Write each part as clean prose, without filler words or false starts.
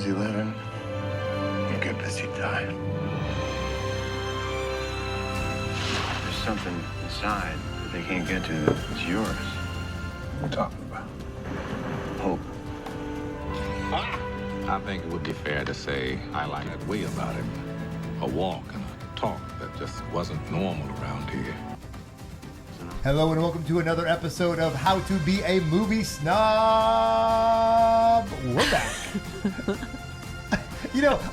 busy living, you get busy dying. There's something inside that they can't get to that's yours. What are you talking about? Hope. I think it would be fair to say I like that way about him. A walk and a talk that just wasn't normal around here. Hello and welcome to another episode of How to Be a Movie Snob. We're back.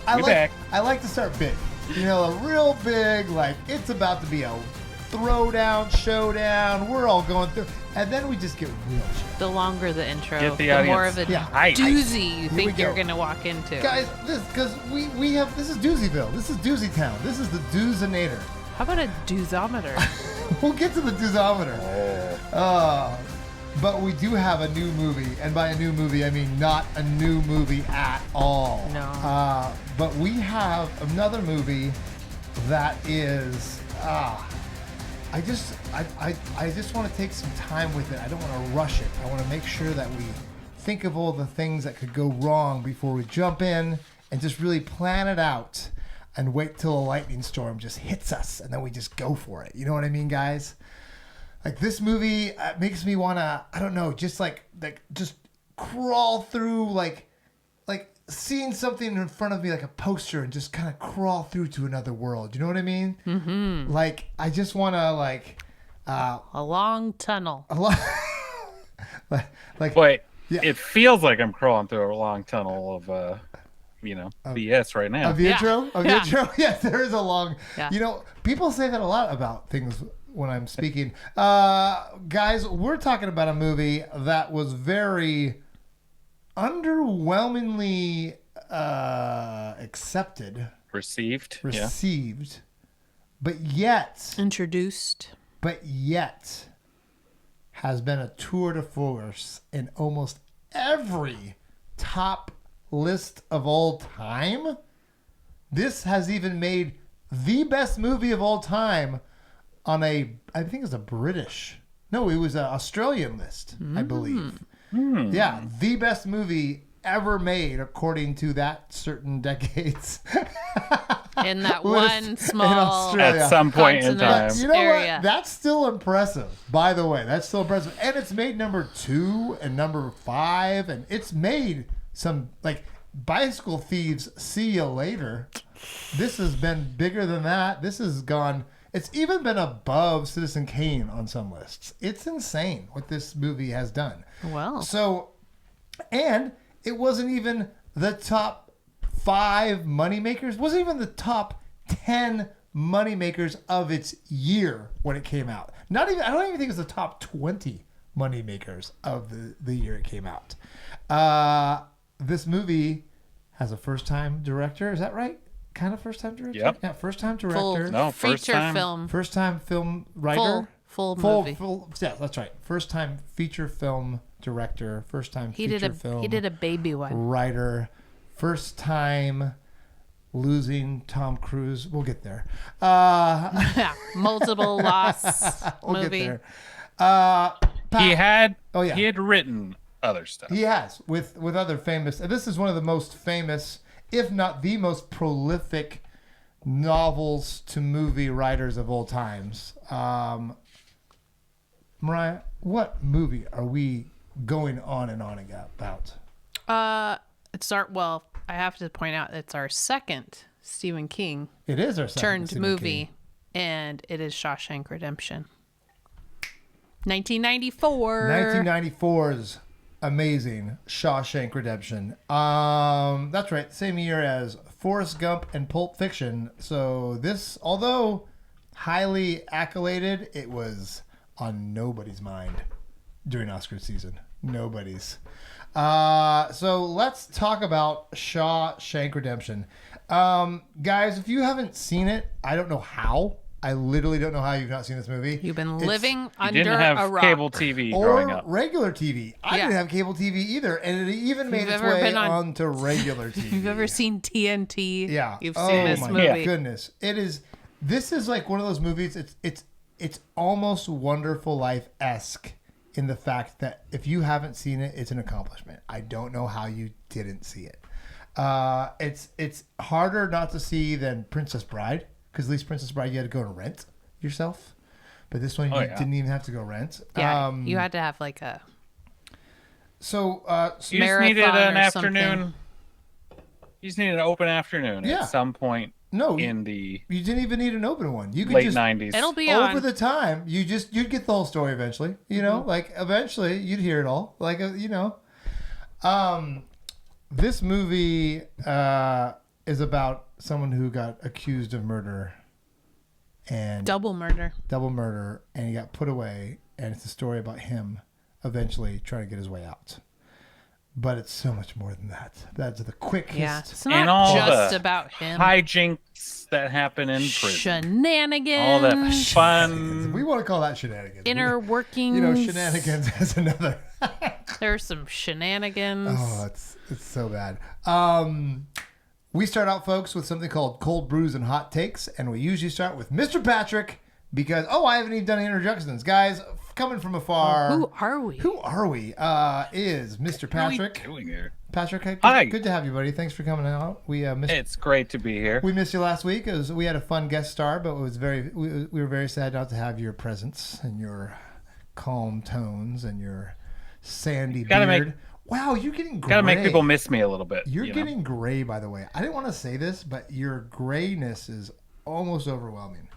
I like to start big. A real big, like it's about to be a throwdown, showdown. We're all going through, and then we just get real shit. The longer the intro, Get the more of a audience doozy you think go. you're going to walk into. Guys, this is Doozyville. This is Doozy Town. This is the Doozinator. How about a doozometer? We'll get to the Doozometer. But we do have a new movie, and by a new movie, I mean not a new movie at all. No. But we have another movie that is, I just want to take some time with it. I don't want to rush it. I want to make sure that we think of all the things that could go wrong before we jump in and just really plan it out and wait till a lightning storm just hits us and then we just go for it. You know what I mean, guys? Like this movie makes me want to, I don't know, just just crawl through like seeing something in front of me like a poster and just kind of crawl through to another world. You know what I mean? Mm-hmm. Like I just want to a long tunnel. Wait, yeah. It feels like I'm crawling through a long tunnel of BS right now. Of the intro? Of the intro? Yes, there is a long... Yeah. People say that a lot about things when I'm speaking. Guys, we're talking about a movie that was very underwhelmingly accepted. Received. But yet... Introduced. But yet has been a tour de force in almost every top list of all time. This has even made the best movie of all time on I think it was a British, no, it was an Australian list, I believe. Yeah, the best movie ever made according to that certain decades. In that one small at some point in time. You know area. what? That's still impressive. By the way, that's still impressive. And it's made number 2 and number 5, and it's made some like Bicycle Thieves, See You Later. This has been bigger than that. This has gone. It's even been above Citizen Kane on some lists. It's insane what this movie has done. Well. So, and it wasn't even the top 5 moneymakers. Wasn't even the top 10 moneymakers of its year when it came out. Not even. I don't even think it was the top 20 moneymakers of the year it came out. This movie has a first-time director. Is that right? Kind of first-time director? Yep. Yeah, first-time director. First feature time. film. First-time film writer. Full movie. Yeah, that's right. First-time feature film director. First-time feature film He did a baby one. writer. First-time losing Tom Cruise. We'll get there. Multiple loss We'll movie. get there. He had written other stuff. He has with other famous. And this is one of the most famous, if not the most prolific, novels to movie writers of all times. Mariah, what movie are we going on and on about? I have to point out it's our second Stephen King It is our second turned Stephen movie, King. and it is Shawshank Redemption. 1994. 1994's amazing Shawshank Redemption. That's right, same year as Forrest Gump and Pulp Fiction. So this, although highly accoladed, it was on nobody's mind during Oscar season. Nobody's. So let's talk about Shawshank Redemption. Guys, if you haven't seen it, I don't know how. I literally don't know how you've not seen this movie. You've been living under didn't have a rock. cable TV growing Or up. regular TV. I didn't have cable TV either, and it even made its way onto regular TV. If you've ever seen TNT, Yeah. you've seen this my movie. goodness. This is like one of those movies, it's almost Wonderful Life-esque in the fact that if you haven't seen it, it's an accomplishment. I don't know how you didn't see it. It's harder not to see than Princess Bride, because at least Princess Bride you had to go to rent yourself, but this one you didn't even have to go rent. Yeah, you had to have like a so You just needed marathon an or afternoon. something. You just needed an open afternoon at some point. No, in the you didn't even need an open one. You could late just 90s. It'll be over on. the time. You'd get the whole story eventually. You know, like eventually you'd hear it all. Like you know, this movie is about someone who got accused of murder and Double murder. and he got put away, and it's a story about him eventually trying to get his way out. But it's so much more than that. That's the quickest. Yeah, it's And not all just the about him. hijinks that happen in prison. Shenanigans. All that fun. We want to call that shenanigans. Inner workings. You know, shenanigans is another. There's some shenanigans. Oh, it's so bad. We start out, folks, with something called Cold Brews and Hot Takes, and we usually start with Mr. Patrick because, I haven't even done any introductions. Guys, coming from afar. Who are we? Who are we? Is Mr. Patrick. What are we doing here? Patrick, Hi. good to have you, buddy. Thanks for coming out. We missed It's great to be here. We missed you last week. We had a fun guest star, but it was we were very sad not to have your presence and your calm tones and your sandy beard. Wow, you're getting gray. Gotta make people miss me a little bit. You're you know? getting gray, by the way. I didn't want to say this, but your grayness is almost overwhelming.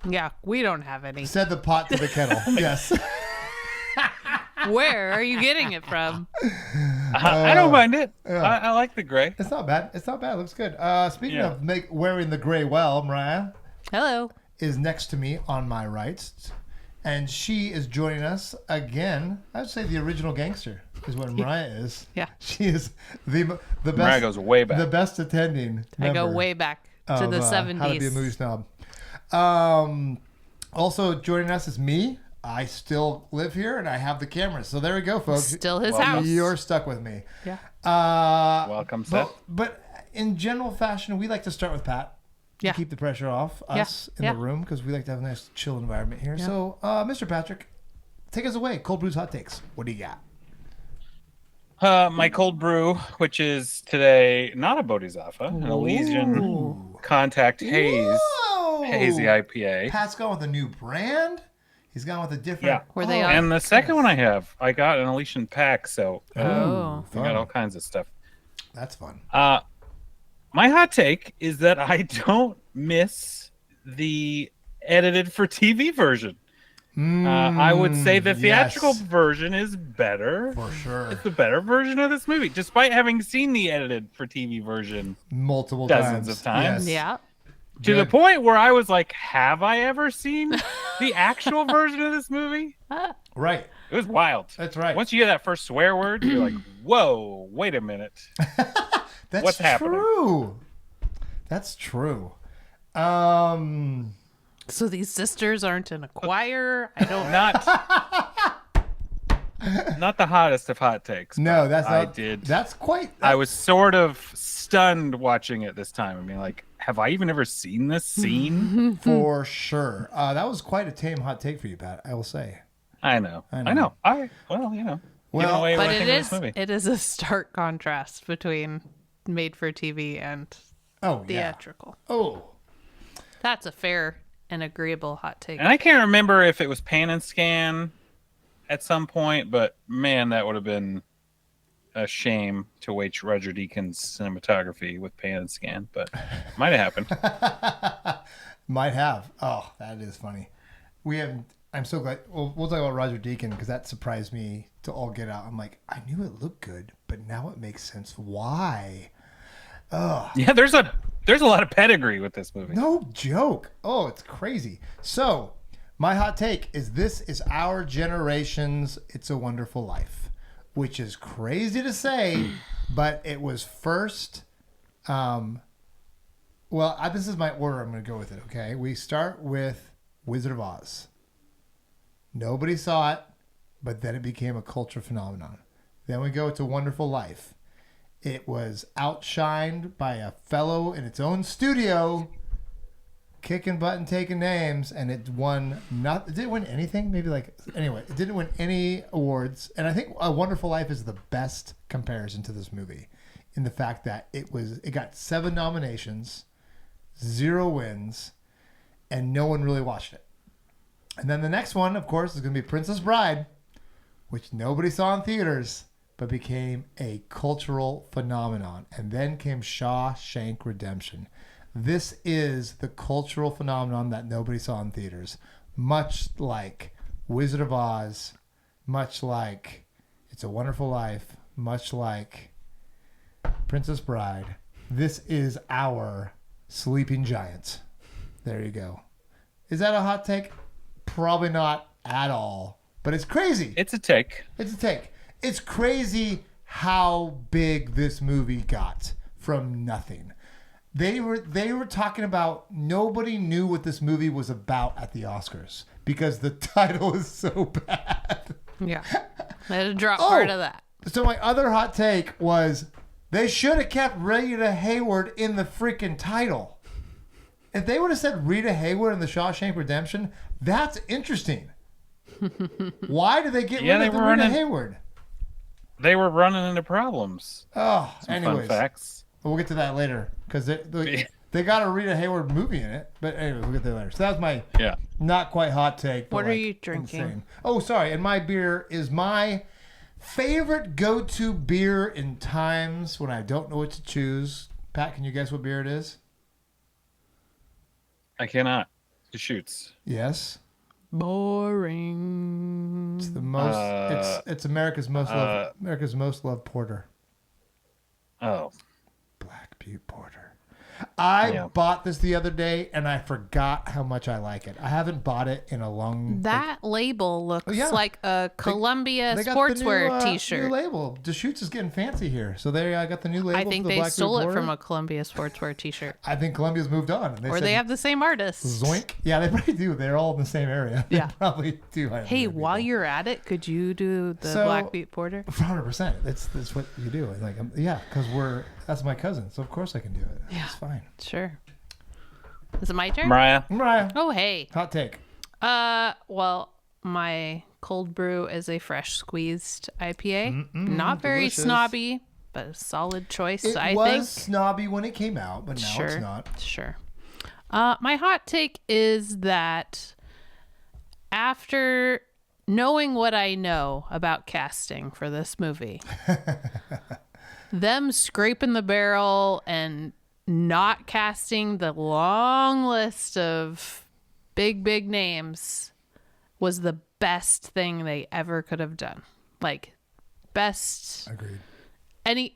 Yeah, we don't have any. Said the pot to the kettle. Yes. Where are you getting it from? I don't mind it. yeah. I like the gray. It's not bad. It looks good. Speaking of wearing the gray well, Mariah Hello. is next to me on my right. And she is joining us again. I'd say the original gangster is what Mariah is. Yeah. She is the best. Mariah goes way back. The best attending I go member way back to of, the 70s. How to be a movie snob. Also joining us is me. I still live here and I have the camera. So there we go, folks. Still his house. You're stuck with me. Yeah. Welcome, Seth. But in general fashion, we like to start with Pat. Yeah. To keep the pressure off us in the room because we like to have a nice chill environment here. Yeah. So, Mr. Patrick, take us away. Cold Brews Hot Takes. What do you got? My cold brew, which is today not a Bodhisattva, an Elysian Contact Haze, Whoa! hazy IPA. Pat's gone with a new brand. He's gone with a different. Yeah. Were they on? And the second one I got an Elysian pack, so I got all kinds of stuff. That's fun. My hot take is that I don't miss the edited for TV version. I would say the theatrical version is better. For sure. It's the better version of this movie, despite having seen the edited for TV version Multiple dozens times. of times. Yes. Yeah. To the point where I was like, have I ever seen the actual version of this movie? Right. It was wild. That's right. Once you hear that first swear word, you're like, whoa, wait a minute. That's What's happening? true. That's true. So these sisters aren't in a choir. I don't. Not the hottest of hot takes. No, that's I not. did. That's quite. I was sort of stunned watching it this time. I mean, like, have I even ever seen this scene? For sure. That was quite a tame hot take for you, Pat. I will say. I know. Giving away But what I it think of is. this movie. It is a stark contrast between made for TV and theatrical. Yeah. Oh. That's a fair and agreeable hot take. And I can't remember if it was pan and scan at some point, but man, that would have been a shame to waste Roger Deakins' cinematography with pan and scan, but might have happened. Might have. Oh, that is funny. We haven't. I'm so glad. We'll talk about Roger Deakins because that surprised me to all get out. I'm like, I knew it looked good, but now it makes sense why. Yeah, there's a lot of pedigree with this movie. No joke. Oh, it's crazy. So, my hot take is this is our generation's It's a Wonderful Life, which is crazy to say, but it was first. This is my order. I'm going to go with it. Okay, we start with Wizard of Oz. Nobody saw it, but then it became a culture phenomenon. Then we go to Wonderful Life. It was outshined by a fellow in its own studio, kicking butt and taking names, and it won it didn't win anything. It didn't win any awards. And I think A Wonderful Life is the best comparison to this movie. in the fact that it got 7 nominations, 0 wins, and no one really watched it. And then the next one, of course, is going to be Princess Bride, which nobody saw in theaters, but became a cultural phenomenon. And then came Shawshank Redemption. This is the cultural phenomenon that nobody saw in theaters. Much like Wizard of Oz, much like It's a Wonderful Life, much like Princess Bride. This is our Sleeping Giants. There you go. Is that a hot take? Probably not at all. But it's crazy. It's a take. It's a take. It's crazy how big this movie got from nothing. They were talking about nobody knew what this movie was about at the Oscars because the title is so bad. Yeah. I had to drop part of that. So my other hot take was they should have kept Rita Hayward in the freaking title. If they would have said Rita Hayward in the Shawshank Redemption, that's interesting. Why did they get rid of Rita Hayward? They were running into problems. Oh, Fun facts. We'll get to that later because they got a Rita Hayward movie in it. But anyway, we'll get there later. So that was my not quite hot take. What are you drinking? Insane. Oh, sorry. And my beer is my favorite go-to beer in times when I don't know what to choose. Pat, can you guess what beer it is? I cannot. It shoots. Yes. Boring. It's the most. It's America's most loved porter. Oh. Black Butte Porter. I bought this the other day and I forgot how much I like it. I haven't bought it in a long. That label looks like a Columbia they sportswear the new, T-shirt. New label. Deschutes is getting fancy here, so there I got the new label. I think for the they Black stole Butte it from Porter. a Columbia sportswear T-shirt. I think Columbia's moved on. And Or they have the same artist. Zoink. Yeah, they probably do. They're all in the same area. Yeah. They probably do. Hey, while you're at it, could you do the Black Butte Porter? 100%. That's what you do. Like, because that's my cousin, so of course I can do it. Yeah. It's fine. Sure. Is it my turn? Mariah. Oh, hey. Hot take. Well, my cold brew is a fresh squeezed IPA. Not very delicious. snobby, but a solid choice, It I was think. snobby when it came out, but now it's not. Sure. My hot take is that after knowing what I know about casting for this movie, them scraping the barrel and not casting the long list of big names was the best thing they ever could have done. Like, best. Agreed.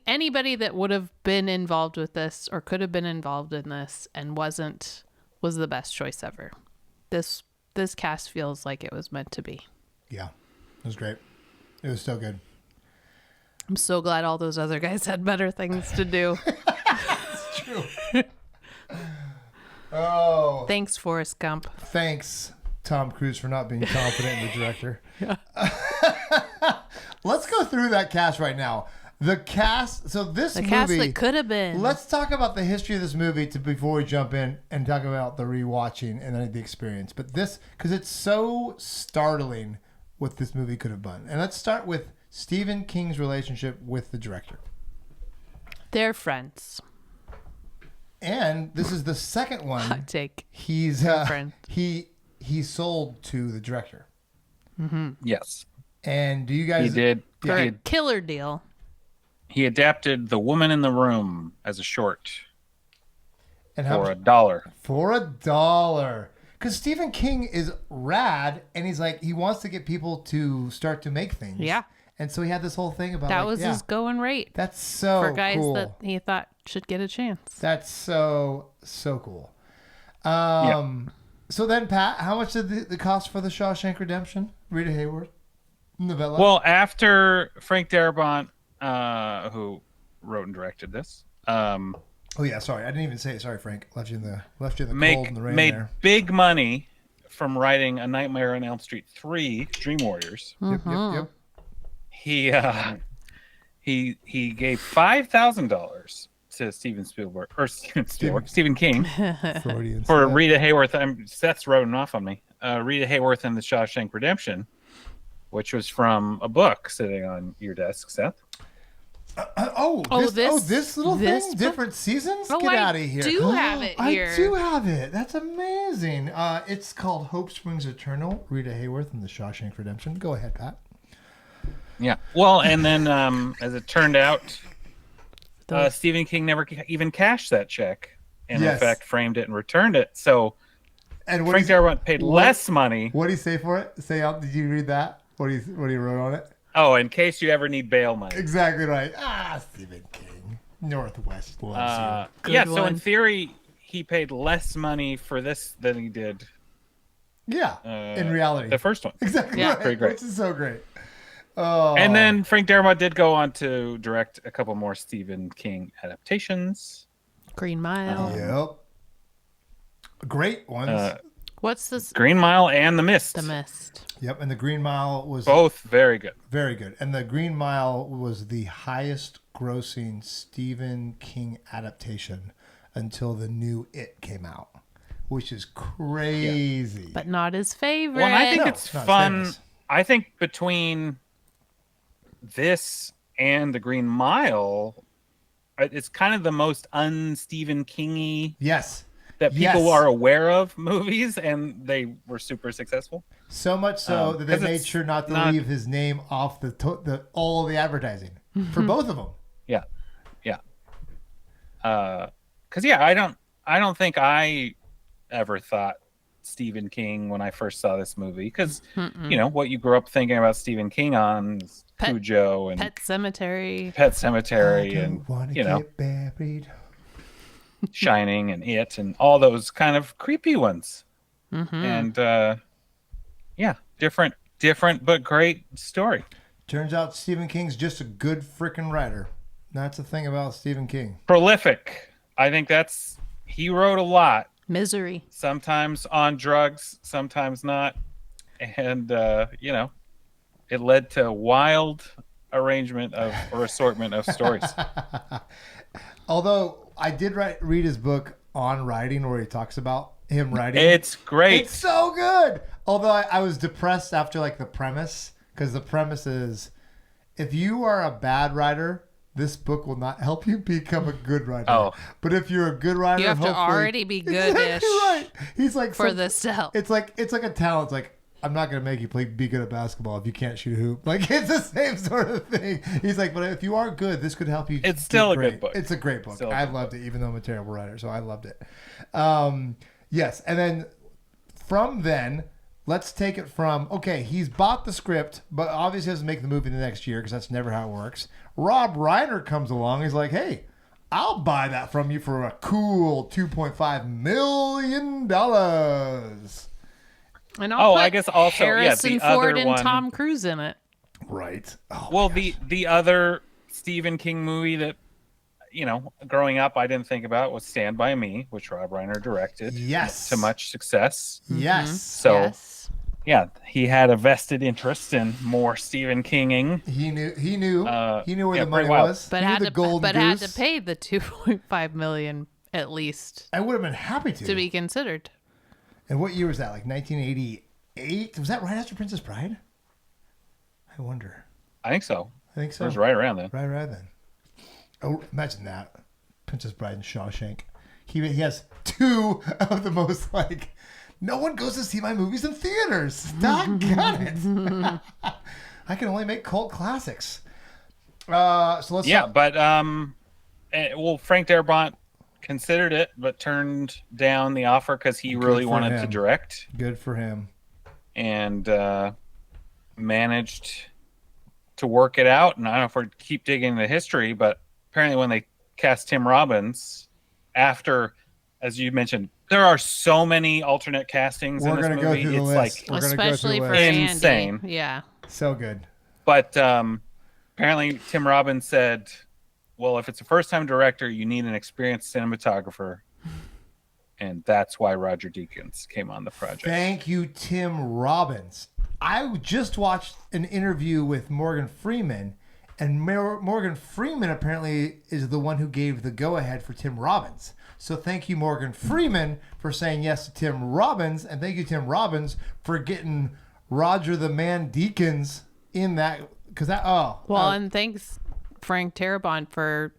Anybody that would have been involved with this or could have been involved in this and wasn't was the best choice ever. This cast feels like it was meant to be. Yeah, it was great. It was so good. I'm so glad all those other guys had better things to do. It's true. Oh. Thanks, Forrest Gump. Thanks, Tom Cruise, for not being confident in the director. Let's go through that cast right now. The cast. So this The movie. cast that could have been. Let's talk about the history of this movie before we jump in and talk about the rewatching and then the experience. But this, because it's so startling what this movie could have been. And let's start with Stephen King's relationship with the director. They're friends. And this is the second one. Hot take. He's Friend. he sold to the director. Yes. And do you guys? He did. For He, a killer deal. he adapted The Woman in the Room as a short And for $1. For $1. Because Stephen King is rad, and he's like, he wants to get people to start to make things. Yeah. And so he had this whole thing about That was his going rate That's so for guys cool. that he thought should get a chance. That's so cool. So then, Pat, how much did the cost for the Shawshank Redemption? Rita Hayward, novella. Well, after Frank Darabont, who wrote and directed this, oh yeah, sorry, I didn't even say it. Sorry, Frank, left you in the cold and the rain made there. big money from writing A Nightmare on Elm Street 3, Dream Warriors. Yep. He gave $5,000 to Stephen King Freudian for slip. Rita Hayworth. Seth's writing off on me. Rita Hayworth and the Shawshank Redemption, which was from a book sitting on your desk, Seth. This little this thing, book? different seasons. Oh, Get I out of here! do have it here. I do have it. That's amazing. It's called Hope Springs Eternal. Rita Hayworth and the Shawshank Redemption. Go ahead, Pat. Yeah. Well, and then as it turned out, Stephen King never even cashed that check, and in fact framed it and returned it. So Frank Darabont paid less money. What did he say for it? Did you read that? What he wrote on it? Oh, in case you ever need bail money. Exactly right. Stephen King. Northwest loves you. Yeah, so in theory, he paid less money for this than he did. Yeah, in reality. The first one. Exactly right. Pretty great. Which is so great. Oh. And then Frank Darabont did go on to direct a couple more Stephen King adaptations. Green Mile. Yep. Great ones. What's this? Green Mile and The Mist. The Mist. Yep, and The Green Mile was... both very good. Very good. And The Green Mile was the highest grossing Stephen King adaptation until the new It came out, which is crazy. But not his favorite. Well, I think it's fun. I think between this and The Green Mile, it's kind of the most un-Stephen King-y that people are aware of movies, and they were super successul. So much so that they made sure not to leave his name off all the advertising for both of them. Yeah, yeah. Because I don't think I ever thought Stephen King when I first saw this movie, because what you grew up thinking about Stephen King on is Cujo and Pet Cemetery, and get buried. Shining and It and all those kind of creepy ones. And different but great story. Turns out Stephen King's just a good freaking writer. That's the thing about Stephen King. Prolific. I think he wrote a lot. Misery. Sometimes on drugs, sometimes not. And, it led to a wild arrangement or assortment of stories. Although I did read his book on writing, where he talks about him writing. It's great. It's so good. Although I was depressed after the premise, because the premise is, if you are a bad writer, this book will not help you become a good writer. Oh. But if you're a good writer, you have to already be good-ish. Exactly right. He's like for this to help. It's like a talent. It's like, I'm not going to make you be good at basketball if you can't shoot a hoop. It's the same sort of thing. He's like, but if you are good, this could help you. It's still a good book. It's a great book. I loved it, even though I'm a terrible writer. So I loved it. Yes. And then from then, let's take it from, okay, he's bought the script, but obviously doesn't make the movie the next year, because that's never how it works. Rob Reiner comes along. He's like, hey, I'll buy that from you for a cool $2.5 million. And I guess also Harrison the Ford other and one, Tom Cruise in it. Right. Oh, well, the other Stephen King movie that growing up I didn't think about was Stand By Me, which Rob Reiner directed. Yes. To much success. Yes. So he had a vested interest in more Stephen Kinging. He knew where the money was. But had to pay the $2.5 million at least. I would have been happy to be considered. And what year was that? 1988? Was that right after Princess Bride? I wonder. I think so. It was right around then. Right around then. Oh, imagine that. Princess Bride and Shawshank. He has two of the most no one goes to see my movies in theaters. Doggone it. I can only make cult classics. So let's but Frank Darabont considered it, but turned down the offer because he really wanted to direct. Good for him. And managed to work it out. And I don't know if we keep digging into history, but apparently when they cast Tim Robbins, after, as you mentioned, there are so many alternate castings in this movie. Go through the list. Especially for insane. Andy. Yeah. So good. But apparently Tim Robbins said, well, if it's a first-time director, you need an experienced cinematographer. And that's why Roger Deakins came on the project. Thank you, Tim Robbins. I just watched an interview with Morgan Freeman, and Morgan Freeman apparently is the one who gave the go-ahead for Tim Robbins. So thank you, Morgan Freeman, for saying yes to Tim Robbins, and thank you, Tim Robbins, for getting Roger the Man Deakins in that. And thanks Frank Darabont for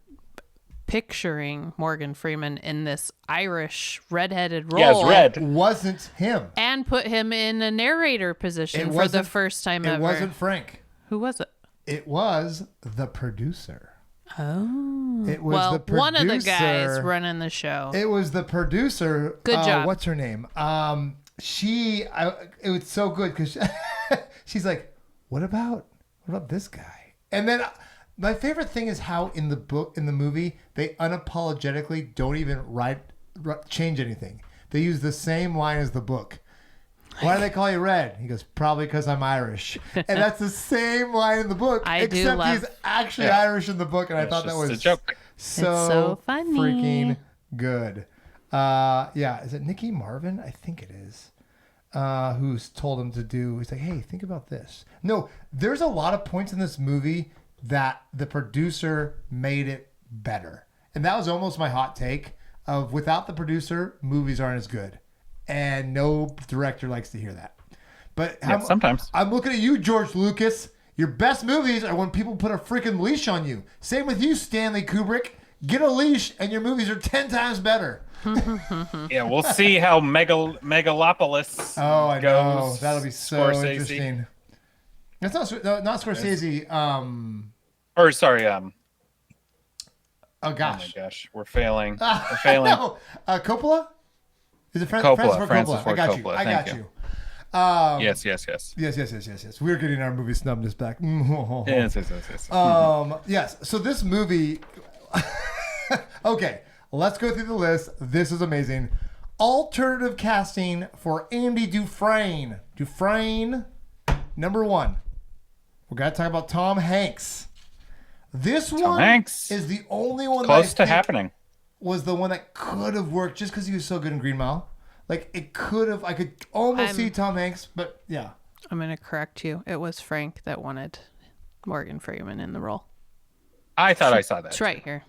picturing Morgan Freeman in this Irish redheaded role. Yes, red. It wasn't him. And put him in a narrator position for the first time ever. It wasn't Frank. Who was it? It was the producer. Oh. It was the producer. One of the guys running the show. It was the producer. Good job. What's her name? It was so good because she's like, what about this guy? And then my favorite thing is how in the movie, they unapologetically don't even change anything. They use the same line as the book. Why do they call you Red? He goes, probably because I'm Irish. And that's the same line in the book, except he's actually Irish in the book. And I thought that was a joke. So funny. Freaking good. Is it Nicky Marvin? I think it is. Who's told him to do, he's like, hey, think about this. No, there's a lot of points in this movie that the producer made it better. And that was almost my hot take of without the producer, movies aren't as good. And no director likes to hear that. But sometimes. I'm looking at you, George Lucas. Your best movies are when people put a freaking leash on you. Same with you, Stanley Kubrick. Get a leash and your movies are 10 times better. Yeah, we'll see how Megalopolis I goes. know. That'll be so Scorsese. interesting. It's not Scorsese. Oh gosh. Oh my gosh, we're failing. We're failing. No. Coppola? Is it Coppola? Francis Francis Coppola? Ford I got Coppola. I got Thank you. Yes. We're getting our movie snubbness back. Yes. So this movie. Okay, let's go through the list. This is amazing. Alternative casting for Andy Dufresne. Number 1. We're gonna talk about Tom Hanks. This one Hanks. is the only one Close to happening. Was the one that could have worked just because he was so good in Green Mile. Like it could have. I could almost see Tom Hanks, but yeah. I'm going to correct you. It was Frank that wanted Morgan Freeman in the role. I thought I saw that. It's right here.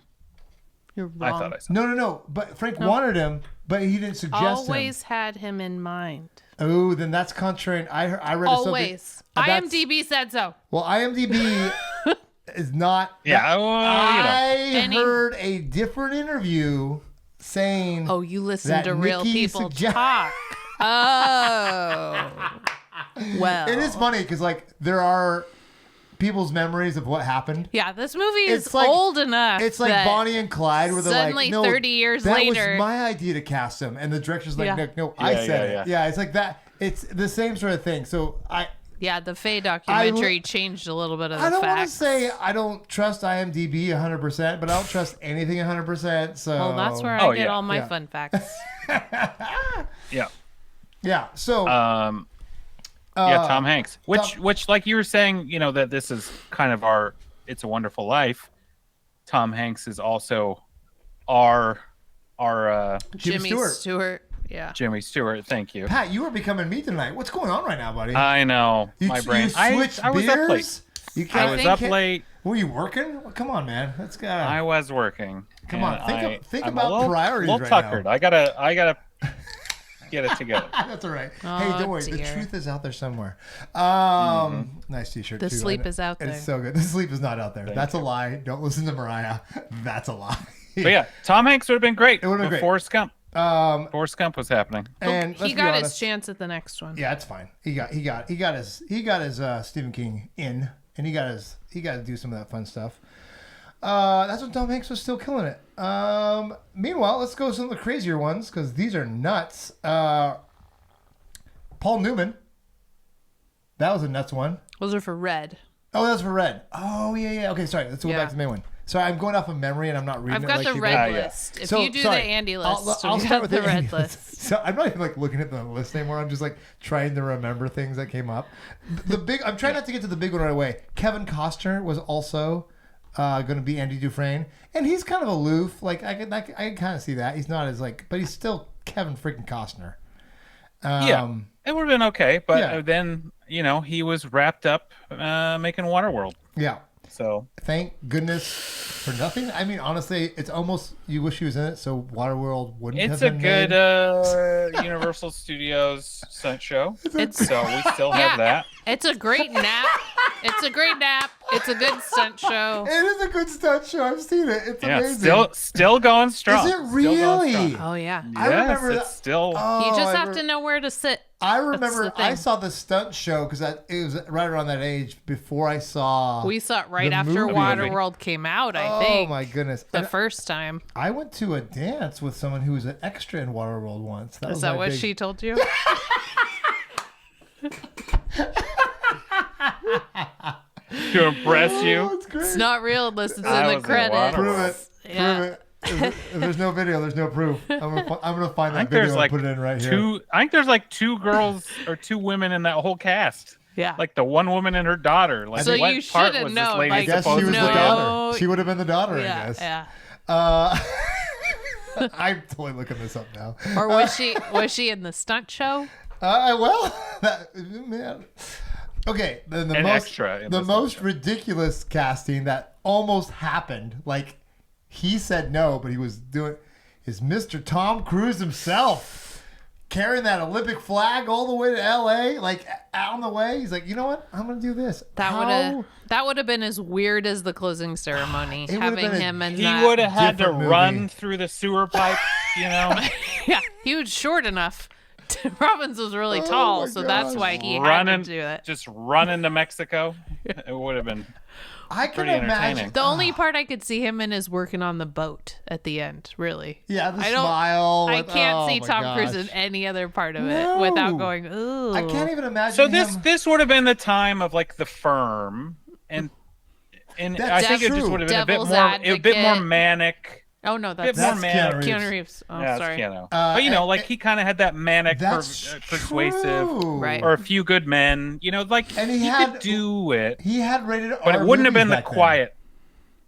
You're wrong. I thought I saw. No. But Frank wanted him, but he didn't suggest Always him. had him in mind. Oh, then that's contrary. I read Always. IMDb said so. Well, IMDb is not. Yeah. I heard a different interview saying. Oh, you listen that to real Nikki people talk. Oh. Well. It is funny because there are people's memories of what happened. Yeah, this movie is It's like- old enough. It's like that Bonnie and Clyde, where they're suddenly like, no, 30 years that later. was my idea to cast him, and the director's like, no, I Yeah, said yeah, it. Yeah, it's like that. It's the same sort of thing. So Yeah, the Faye documentary changed a little bit of the I don't want to facts. say I don't trust IMDb 100%, but I don't trust anything 100%. So Well, that's where I get all my fun facts. Yeah. Yeah. So Tom Hanks. Which, like you were saying, that this is kind of our It's a Wonderful Life. Tom Hanks is also our Jimmy Stewart. Yeah. Jimmy Stewart. Thank you. Pat, you are becoming me tonight. What's going on right now, buddy? I know. My brain. I was up late. I was up late. Were you working? Well, come on, man. Let's go. I was working. Come on. Think I'm about priorities little right tuckered. now. I gotta get it together. That's all right. Oh, hey, don't worry. The dear. truth is out there somewhere. Nice t-shirt, The too. sleep is out there. It's so good. The sleep is not out there. That's a lie. Don't listen to Mariah. That's a lie. But yeah, Tom Hanks would have been great. It would have been great. Forrest Gump. Forrest Gump was happening. And He got his chance at the next one. Yeah, it's fine. He got his Stephen King in, and he got to do some of that fun stuff. That's when Tom Hanks was still killing it. Meanwhile, let's go some of the crazier ones because these are nuts. Paul Newman. That was a nuts one. Those are for Red. Oh, that's for Red. Oh, yeah. Okay, sorry. Let's go back to the main one. Sorry, I'm going off of memory and I'm not reading I've got it. the red list. If you do the Andy list, I'll start with the red Andy list. So I'm not even looking at the list anymore. I'm just trying to remember things that came up. I'm trying not to get to the big one right away. Kevin Costner was also going to be Andy Dufresne, and he's kind of aloof. I can kind of see that he's not as but he's still Kevin freaking Costner. It would have been okay, but then he was wrapped up making Waterworld. Yeah. So thank goodness for nothing. I mean, honestly, it's almost you wish he was in it, so Waterworld wouldn't. It's have a been good made. Universal Studios stunt show. It's so we still have that. It's a great nap. It's a great nap. It's a good stunt show. It is a good stunt show. I've seen it. It's amazing. Still going strong. Is it really? Oh yeah. I remember it's that. still. You just have to know where to sit. I That's remember the thing. I saw the stunt show because it was right around that age before I saw. We saw it right the after movie. Waterworld came out, I think. Oh my goodness! The And first time. I went to a dance with someone who was an extra in Waterworld once. Is that what she told you? To impress you. Oh, it's great. It's not real unless it's I in the was in credits. Prove it. Yeah. Prove it. If there's no video, there's no proof. I'm gonna find I that think there's video like and put it in right here. I think there's like 2 girls or 2 women in that whole cast. Yeah. Like the one woman and her daughter. Like So what you part should've was known, this lady like- I guess she supposed was to the be? daughter. She would have been the daughter, I Yeah, guess. yeah. I'm totally looking this up now. Or was she in the stunt show? Man. Okay, then the An most extra in the this most episode. ridiculous casting that almost happened. Like he said no, but he was doing is Mr. Tom Cruise himself carrying that Olympic flag all the way to L.A. Like out on the way. He's like, you know what? I'm gonna do this. That would have been as weird as the closing ceremony. It would've Having been a- him and He that. would have had to different movie. run through the sewer pipe, you know, Yeah, he was short enough. Robbins was really Oh tall, my so that's gosh. why he running, had to do it. just running to Mexico. It would have been. I can pretty imagine. entertaining. The only part I could see him in is working on the boat at the end. Really. Yeah, the I don't- smile. I with- can't oh see my Tom Cruise in gosh. any other part of No. it without going, ooh. I can't even imagine. So him. this would have been the time of like The Firm, and I That's think it just true. would have been Devil's a bit more Advocate. manic. Oh no, Bit that's more That's manic. Keanu Keanu Reeves. Oh, Yeah, sorry. it's Keanu. But you know, like he kind of had that manic, That's persuasive, true. Right. or A Few Good Men. You know, like And he he had- could do it, He had rated R. but it wouldn't have movies been the back then. quiet.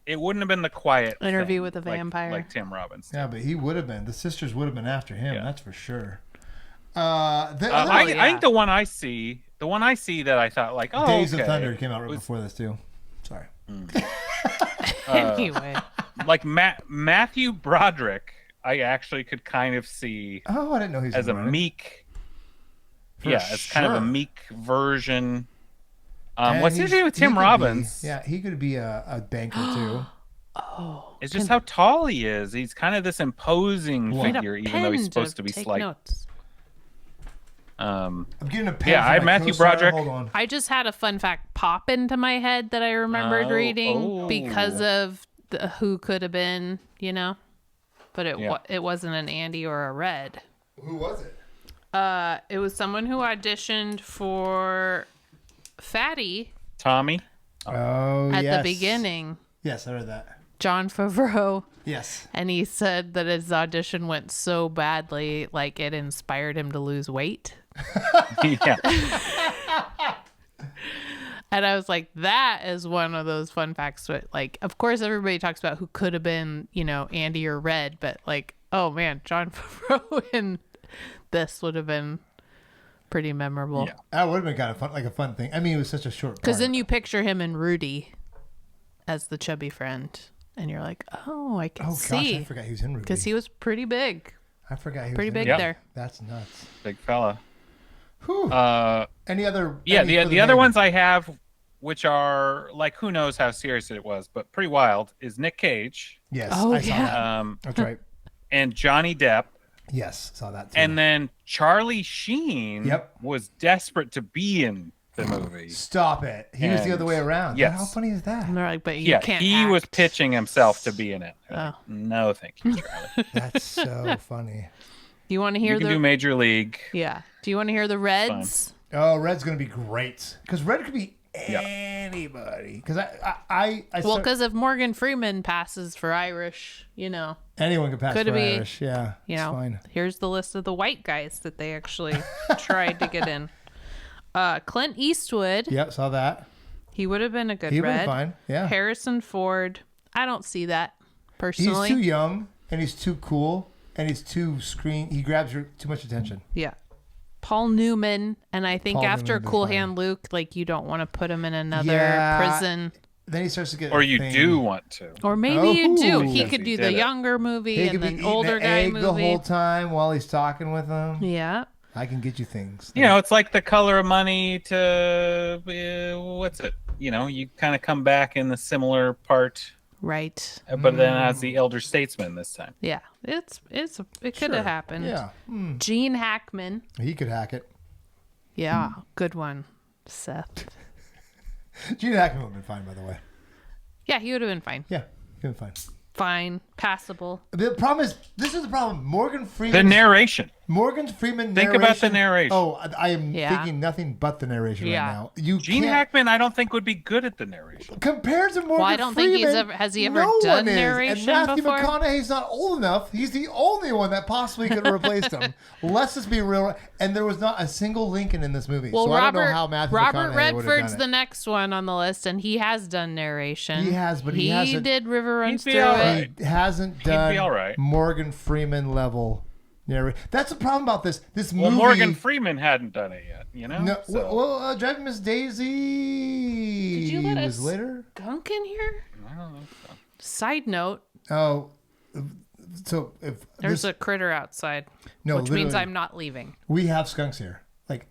It wouldn't have been the quiet Interview thing, with a Vampire. like Tim Robbins. Yeah, but he would have been. The sisters would have been after him. Yeah. That's for sure. I yeah. think the one I see that I thought like, oh, Days okay, of Thunder came out right was, before this too. Sorry. Anyway. like Matthew Broderick. I actually could kind of see Oh, I didn't know he was as a gonna run it. meek, For as kind of a sure. meek version. And What's he's- interesting with he Tim could Robbins? Be, yeah, he could be a banker too. It's just how tall he is. He's kind of this imposing What? figure, even though he's supposed to be slight. Notes. I'm getting a pen. Yeah, for I had my Matthew co-star. Broderick. Hold on. I just had a fun fact pop into my head that I remembered reading because of the, who could have been, you know, but it wasn't an Andy or a Red. Who was it? It was someone who auditioned for Fatty Oh, Tommy. at yes. the beginning, Yes, I read that. John Favreau. Yes. And he said that his audition went so badly, like it inspired him to lose weight. Yeah. And I was like, that is one of those fun facts. Like, of course, everybody talks about who could have been, you know, Andy or Red, but like, oh man, John Favreau in this would have been pretty memorable. Yeah. That would have been kind of fun, like a fun thing. I mean, it was such a short. Because part. then you picture him and Rudy as the chubby friend, and you're like, oh, I can Oh gosh, see. I forgot he was in Ruby. Because he was pretty big. I forgot he was Pretty in big Ruby. there. That's nuts. Big fella. Whew. Any other? Yeah, any for the other name? ones I have, which are like, who knows how serious it was, but pretty wild, is Nick Cage, Yes, Oh, I saw yeah. that. That's right. and Johnny Depp. Yes, saw that too. And then Charlie Sheen Yep. was desperate to be in the movie. Stop it. He was the And- other way around. yes. How funny is that? And they're like, but you Yeah, can't he was act. pitching himself to be in it. Oh. No, thank you, Charlie. That's so funny. You want to hear You can the do Major League. Yeah. Do you want to hear the Reds? Oh, Red's gonna be great because Red could be Yeah. anybody. Because I Well, start- because if Morgan Freeman passes for Irish, you know, anyone could pass could for it be- Irish. Yeah, you it's know, fine. here's the list of the white guys that they actually tried to get in. Clint Eastwood, Yep, saw that. he would have been a good He would Red. be fine. Yeah, Harrison Ford, I don't see that he's personally. too young and he's too cool and he's too screen. He grabs your too much attention. Yeah. Paul Newman, and I think Paul after Newman would be Cool fine. Hand Luke, like you don't want to put him in another Yeah. prison. Then he starts to get. Or a you thing. do want to. Or maybe you do. Oh. He Because could he do did the it. younger movie He and could be then eating older an guy egg movie. the whole time while he's talking with them. Yeah. I can get you things. You know, it's like The Color of Money to what's it? you kind of come back in the similar part, Right. but then as the elder statesman this time. Yeah. It could have happened. Yeah. Gene Hackman. He could hack it. Yeah. Good one, Seth. Gene Hackman would have been fine, by the way. Yeah, he would have been fine. Yeah, he would have been fine. Fine. Passable. The problem is, this is the problem. Morgan The Freeman. narration. Morgan Freeman. Think about the narration. Oh, I am Yeah. thinking nothing but the narration Yeah. right now. You Gene can't, Hackman, I don't think would be good at the narration. compared to Morgan Well, I don't think Freeman, he's ever- has he ever no done one is. narration And Matthew before? McConaughey's not old enough. He's the only one that possibly could have replaced him. Let's just be real. And there was not a single Lincoln in this movie. Well, so I don't know how Matthew Robert McConaughey would have Redford's done the it. next one on the list, and he has done narration. He has, but he hasn't- did River Runs He'd be Through all It. right. He hasn't done all right. Morgan Freeman level narration. That's the problem about this movie. Well, Morgan Freeman hadn't done it yet, No, So, well, Driving Miss Daisy Did you let was us later. gunk in here? I don't know. So. Side note, Oh, so if there's this, a critter outside, no, which means literally, I'm not leaving. we have skunks here. Like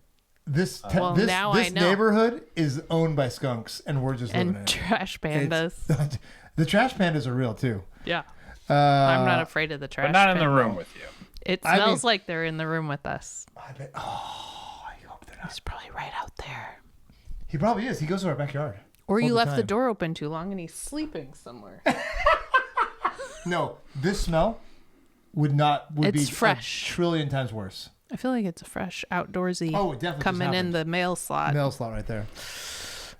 this, Well, this, now this I know. neighborhood is owned by skunks, and we're just living in And it. trash pandas. It's- the trash pandas are real too. Yeah. I'm not afraid of the trash But not in the panda. room with you. It I smells mean- like they're in the room with us. I bet, oh, I hope they're not. He's probably right out there. He probably is. He goes to our backyard. Or all you left the time. door open too long and he's sleeping somewhere. No, this smell would It's be fresh. a trillion times worse. I feel like it's a fresh outdoorsy Oh, it definitely coming just in happened. the mail slot. Mail slot right there.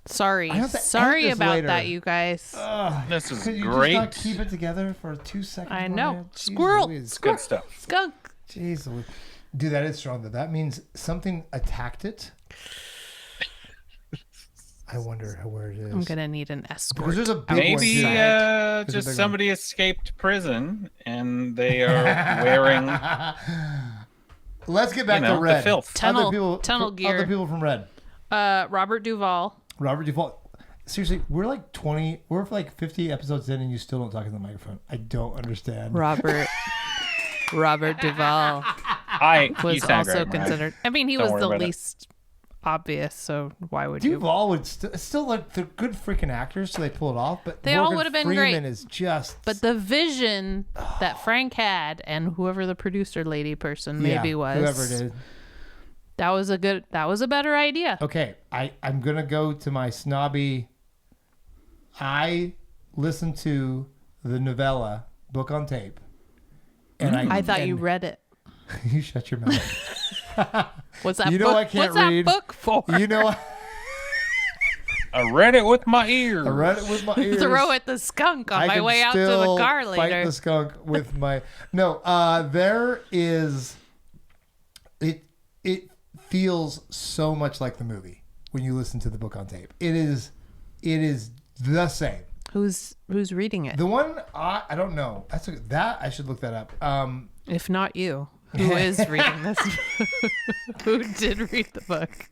Sorry. I have to Sorry edit this about later. that, you guys. This is Could you great. just not keep it together for 2 seconds? I Mariah? know. Jeez Squirrel. Louise. Good stuff. Skunk. Jeez Louise. Dude, that is strong. That means something attacked it. I wonder where it is. I'm going to need an escort. Because there's a big one, Maybe too. There's a just big one. somebody escaped prison and they are wearing Let's get back to the Red. filth. Tunnel Other gear. people from Red. Robert Duvall. Robert Duvall. Seriously, we're like 50 episodes in and you still don't talk in the microphone. I don't understand. Robert Duvall you was sound also great, Mariah. considered. I mean, he Don't was worry the about it. least obvious, so why would you? Duvall would still like they're good freaking actors, so they pull it off. But They all Morgan would've been Freeman great. is just. But the vision that Frank had, and whoever the producer lady person maybe was, whoever it is. that was a better idea. Okay, I'm gonna go to my snobby. I listened to the novella book on tape, and I thought you read it. You shut your mouth. What's that You know book? I can't What's read. that book for? You know, I read it with my ears. I read it with my ears. Throw at the skunk on I my can way out to the still car Fight later. the skunk with my no. There is. It feels so much like the movie when you listen to the book on tape. It is the same. Who's reading it? The one I don't know. That I should look that up. If not you, who is reading this? Who did read the book?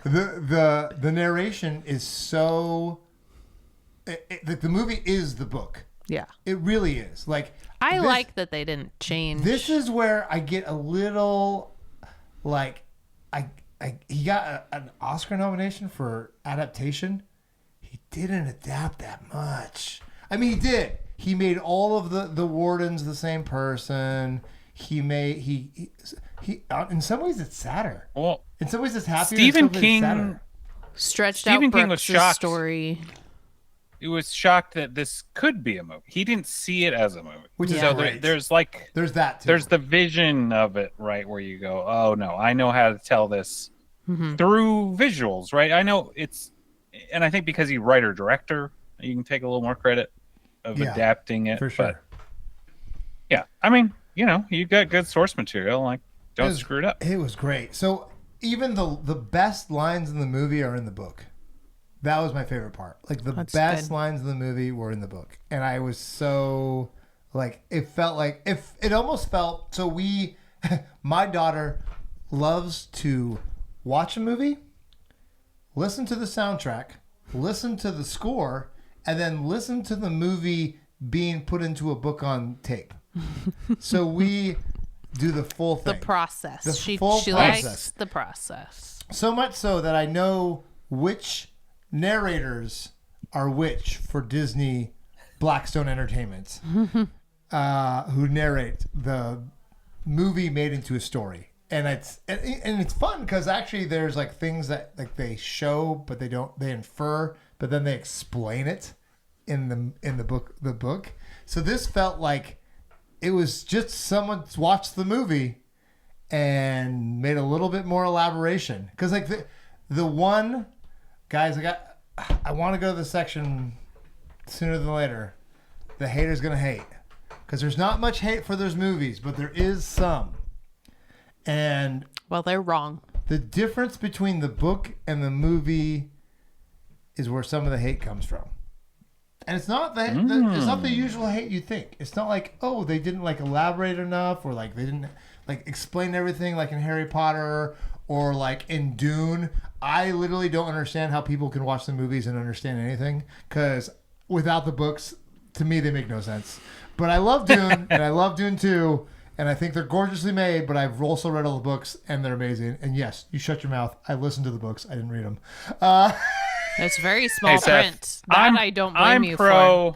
The narration is so. The movie is the book. Yeah, It really is. Like I this- like that they didn't change. This is where I get a little like he got an Oscar nomination for adaptation. He didn't adapt that much. I mean, he did. He made all of the wardens the same person. He in some ways it's sadder. Well, In some ways it's happier. Stephen in some ways it's King- sadder. stretched Stephen out King was Brooks' shocked. story. he was shocked that this could be a movie. He didn't see it as a movie. Which is so great. there's There's that too. there's the vision of it, right, where you go, oh no, I know how to tell this Mm-hmm. through visuals, right? I know it's, and I think because he's writer director, you can take a little more credit of Yeah, adapting it for sure. But yeah, I mean, you got good source material, like don't was- screw it up. It was great. So even the best lines in the movie are in the book. That was my favorite part. Like the That's best good. lines in the movie were in the book, and I was so like it felt like if it almost felt so. My daughter loves to watch a movie, listen to the soundtrack, listen to the score, and then listen to the movie being put into a book on tape. So we do the full The thing. process. The She full likes process. the process. So much so that I know which narrators are which for Disney Blackstone Entertainment, who narrate the movie made into a story. And it's fun because actually there's like things that like they show but they infer, but then they explain it in the book. So this felt like it was just someone watched the movie and made a little bit more elaboration. Because like the one guys, I want to go to the section sooner than later. The haters gonna hate, because there's not much hate for those movies, but there is some. And well, they're wrong. The difference between the book and the movie is where some of the hate comes from. And it's not it's not the usual hate you think. It's not like, oh, they didn't like elaborate enough, or like they didn't like explain everything like in Harry Potter or like in Dune. I literally don't understand how people can watch the movies and understand anything, because without the books, to me, they make no sense. But I love Dune, and I love Dune 2, and I think they're gorgeously made, but I've also read all the books, and they're amazing. And yes, you shut your mouth. I listened to the books. I didn't read them. It's very small Seth, print. I don't blame you for.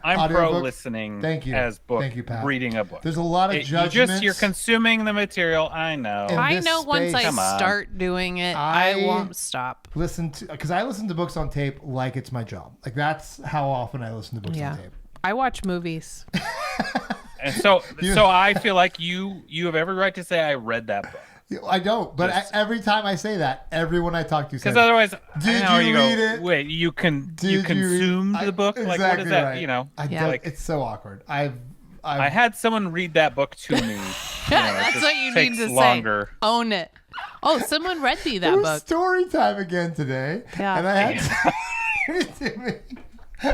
I'm Audio pro book? listening Thank you. as book, Thank you, Pat. reading a book. There's a lot of judgments. You're consuming the material. I know. And I this know once space- I start doing it, I won't stop. Because I listen to books on tape like it's my job. Like that's how often I listen to books on tape. I watch movies. And so I feel like you have every right to say I read that book. I don't, but every time I say that, everyone I talk to says, because otherwise, did I know you read it? Wait, you consumed the book? Exactly Like what is that? right. You know, I don't, it's so awkward. I had someone read that book to me. That's what you need to longer. say. Own it. Oh, someone read me that it was book. story time again today. Yeah. And I had it to me.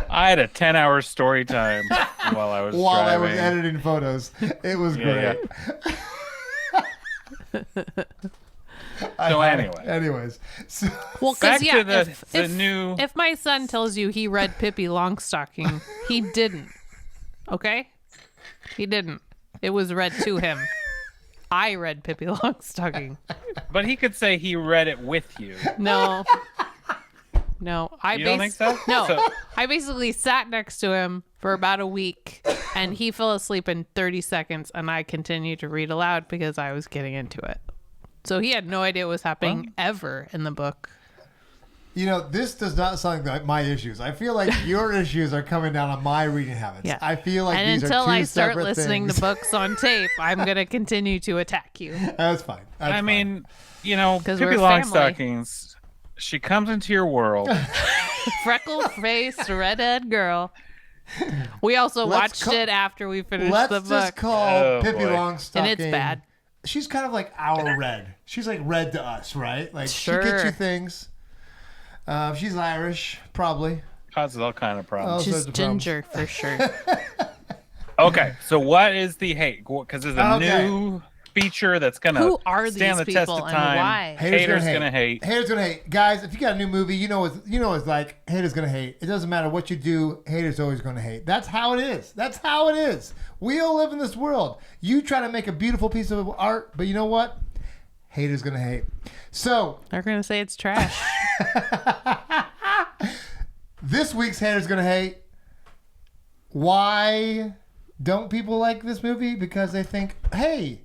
I had a 10-hour story time while I was I driving. was editing photos. It was great. So anyway. Anyways. So, Well, Back because to the new... if my son tells you he read Pippi Longstocking, he didn't. Okay? He didn't. It was read to him. I read Pippi Longstocking. But he could say he read it with you. No. No, You don't think so? No, So- I basically sat next to him for about a week, and he fell asleep in 30 seconds, and I continued to read aloud because I was getting into it. So he had no idea what was happening ever in the book. you know, this does not sound like my issues. I feel like your issues are coming down on my reading habits. Yeah. I feel like And these until are two I start separate listening things. to books on tape, I'm going to continue to attack you. That's fine. That's I fine. mean, you know, 'Cause Pippi we're family. Longstockings, she comes into your world. Freckle-faced redhead girl. We also Let's watched it after we finished let's the just book. call Oh, Pippi boy. Longstocking. And it's bad. She's kind of like our Red. She's like Red to us, right? Like she gets Sure. you things. She's Irish, probably. Causes all kind of Oh, problems. She's sorts of problems. ginger for sure. Okay, so what is the hate? Because there's a new feature that's gonna Who are stand these the test people of and time. why? Haters gonna hate. Haters gonna hate. Guys, if you got a new movie, you know it's like haters gonna hate. It doesn't matter what you do, haters always gonna hate. That's how it is. That's how it is. We all live in this world. You try to make a beautiful piece of art, but you know what? Haters gonna hate. So They're going to say it's trash. this week's haters gonna hate. Why don't people like this movie? Because they think, hey,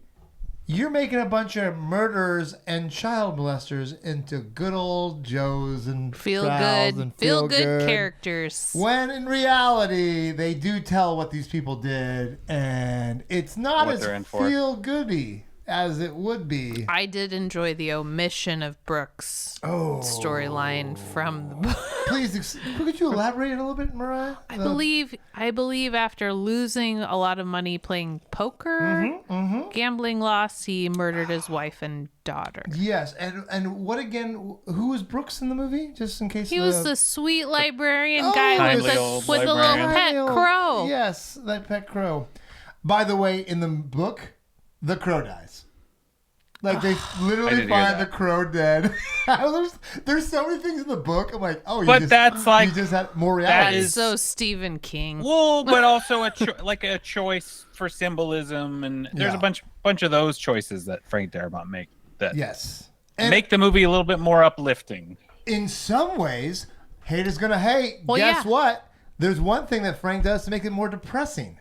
you're making a bunch of murderers and child molesters into good old Joes and Feel Frowls good. and Feel good characters. When in reality, they do tell what these people did, and it's not What as they're in for. feel goody as it would be. I did enjoy the omission of Brooks' storyline from the book. Please, could you elaborate a little bit, Mariah? I believe after losing a lot of money playing poker, gambling loss, he murdered his wife and daughter. Yes, and what again? Who was Brooks in the movie? Just in case He was the sweet librarian guy with Kindly the old little librarian. pet crow. Yes, that pet crow. By the way, in the book, the crow dies. Like they I literally did hear find the that. crow dead. there's so many things in the book. I'm like, oh, But that's like- you just had more that reality. is- So Stephen King. Well, but also like a choice for symbolism, and there's Yeah. a bunch of those choices that Frank Darabont make that Yes, make the movie a little bit more uplifting. in some ways, hate is going to hate. Well, Guess yeah. what? There's one thing that Frank does to make it more depressing.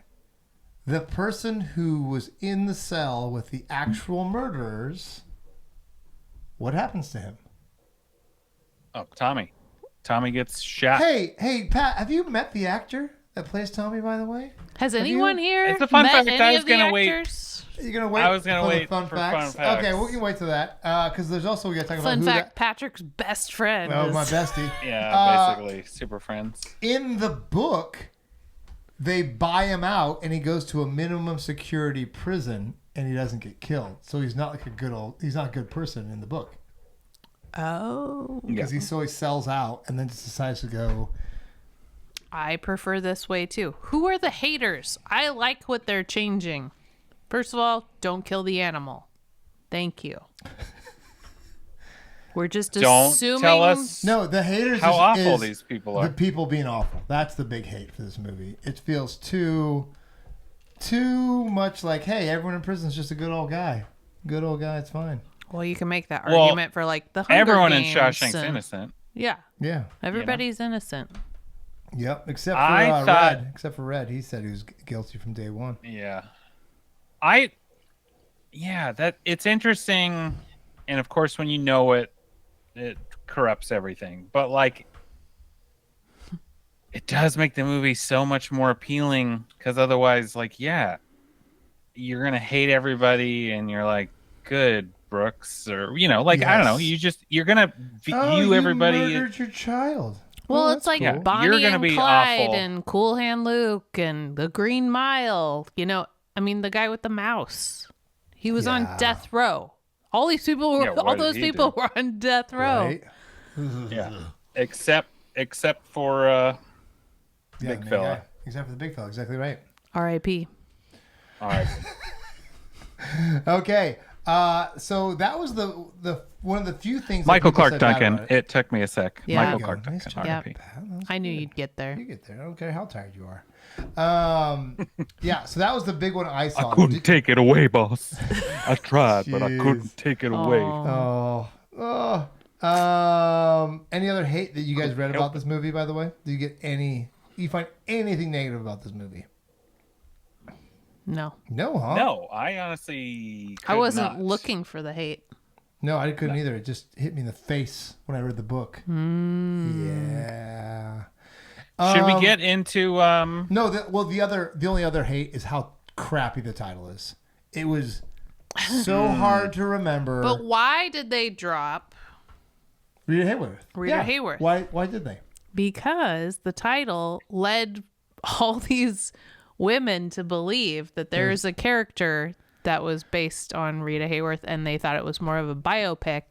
The person who was in the cell with the actual murderers, what happens to him? Oh, Tommy. Tommy gets shot. Hey, Pat, have you met the actor that plays Tommy, by the way? Has anyone here It's a fun met fact. any I was of the gonna wait. actors? You're gonna wait. I was gonna for the wait fun for facts. fun facts. Okay, we can wait to that because there's also we got to talk Fun about fact: who Patrick's best friend. that. Oh, is- my bestie. Yeah, basically super friends. In the book, they buy him out, and he goes to a minimum security prison, and he doesn't get killed. So he's not like he's not a good person in the book Oh, because he sells out, and then just decides to go. I prefer this way too. Who are the haters? I like what they're changing. First of all, don't kill the animal. Thank you. We're just Don't assuming. tell us No, the haters. how awful is these people are. The people being awful. That's the big hate for this movie. It feels too much like, hey, everyone in prison is just a good old guy. Good old guy. It's fine. Well, you can make that Well, argument for like the Hunger Everyone in Games Shawshank's and- innocent. Yeah, Yeah. everybody's innocent. Yep. Except for I thought- Red. Except for Red. He said he was guilty from day one. Yeah. That it's interesting, and of course when you know it corrupts everything. But like it does make the movie so much more appealing because otherwise, like, yeah, you're gonna hate everybody and you're like, good, Brooks, or like I don't know, you're gonna view everybody. You murdered your child. Well, Oh, it's that's like cool. You're Bonnie gonna and be Clyde awful. and Cool Hand Luke and The Green Mile. I mean, the guy with the mouse. He was on Yeah. death row. All these people were. Yeah, what all did those he people do? were on death row. Right? Yeah. Except for Yeah, big main fella. guy. Except for the big fella. Exactly right. R.I.P. All right. Okay. So that was the one of the few things. that Michael people Clark said bad Duncan. about it. It took me a sec. Yeah. Michael There Clark you go. Nice Duncan. job, Yep. RIP. Pat. That was I knew good. you'd get there. You get there. I don't care how tired you are. Yeah. So that was the big one I saw. I couldn't take it away, boss. I tried, but I Jeez. couldn't take it away. Oh. Any other hate that you guys read about this movie? By the way, do you get any? Do you find anything negative about this movie? No, No, huh? No, I honestly I could wasn't not. looking for the hate. No, I couldn't either. It just hit me in the face when I read the book. Yeah. Should we get into No, the only other hate is how crappy the title is. It was so hard to remember. But why did they drop? Rita Hayworth. Rita Hayworth. Why did they? Because the title led all these women to believe that there is a character that was based on Rita Hayworth, and they thought it was more of a biopic.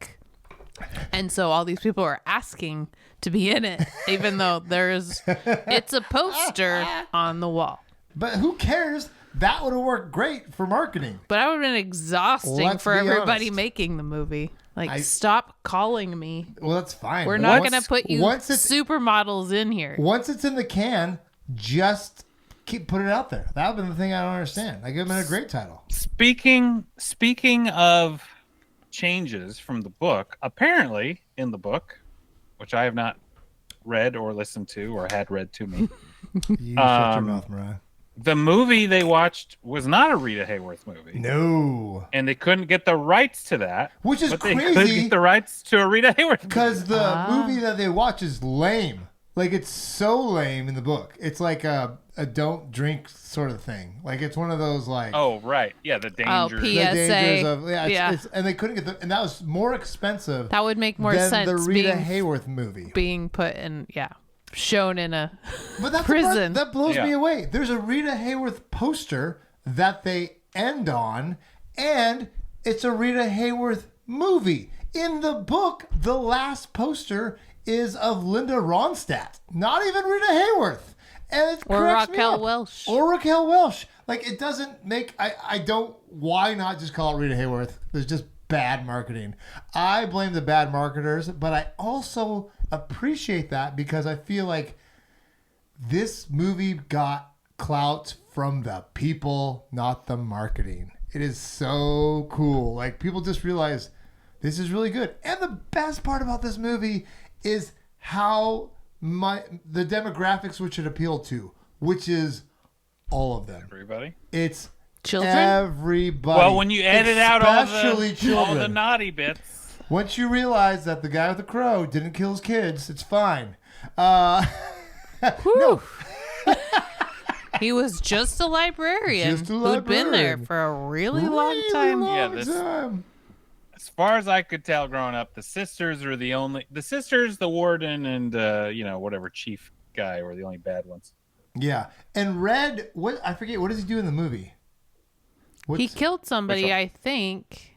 And so all these people are asking to be in it, even though it's a poster on the wall. But who cares? That would have worked great for marketing. But that would have been exhausting Let's for be everybody honest. making the movie. Stop calling me. Well, that's fine. We're But not once- going to put you once it's supermodels in here. once it's in the can, just put it out there. That would have been the thing I don't understand. Like, it would have been a great title. speaking of changes from the book, apparently in the book, which I have not read or listened to or had read to me, You shut your mouth, Mariah. the movie they watched was not a Rita Hayworth movie. No. And they couldn't get the rights to that. Which is but they could crazy get the rights to a Rita Hayworth movie. because the movie that they watch is lame. Like, it's so lame in the book. It's like a don't drink sort of thing. Like, it's one of those, like... Oh, right. Yeah, the danger. the PSA. dangers of... Yeah, Yeah. and they couldn't get and that was more expensive That would make more than sense the Rita being Hayworth movie. being put in, shown in a But that's prison. that blows me Yeah. away. There's a Rita Hayworth poster that they end on, and it's a Rita Hayworth movie. In the book, the last poster is of Linda Ronstadt, not even Rita Hayworth. And it Or cracks me Raquel up. Welch. Or Raquel Welch. Like, it doesn't make... I don't... Why not just call it Rita Hayworth? There's just bad marketing. I blame the bad marketers, but I also appreciate that because I feel like this movie got clout from the people, not the marketing. It is so cool. Like, people just realize this is really good. And the best part about this movie is how the demographics which it appealed to, which is all of them. Everybody. It's Children? everybody. Well, when you edit out all especially the children. naughty bits. Once you realize that the guy with the crow didn't kill his kids, it's fine. No. He was just a librarian who'd been there for a really long time. As far as I could tell growing up, the sisters are the warden, and whatever chief guy were the only bad ones. Yeah. And Red, I forget, what does he do in the movie? He killed somebody, I think.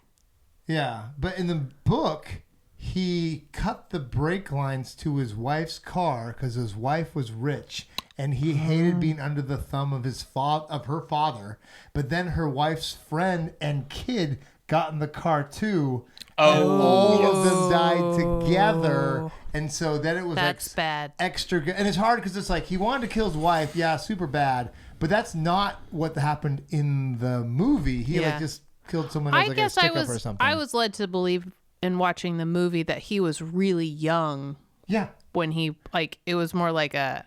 Yeah, but in the book, he cut the brake lines to his wife's car because his wife was rich, and he hated being under the thumb of her father. But then her wife's friend and kid got in the car too, and all of them died together. And so then it was bad. Extra good, and it's hard because it's like he wanted to kill his wife. Yeah, super bad. But that's not what happened in the movie. He just killed someone as like a stick-up or something. I was led to believe in watching the movie that he was really young. Yeah. When he it was more like a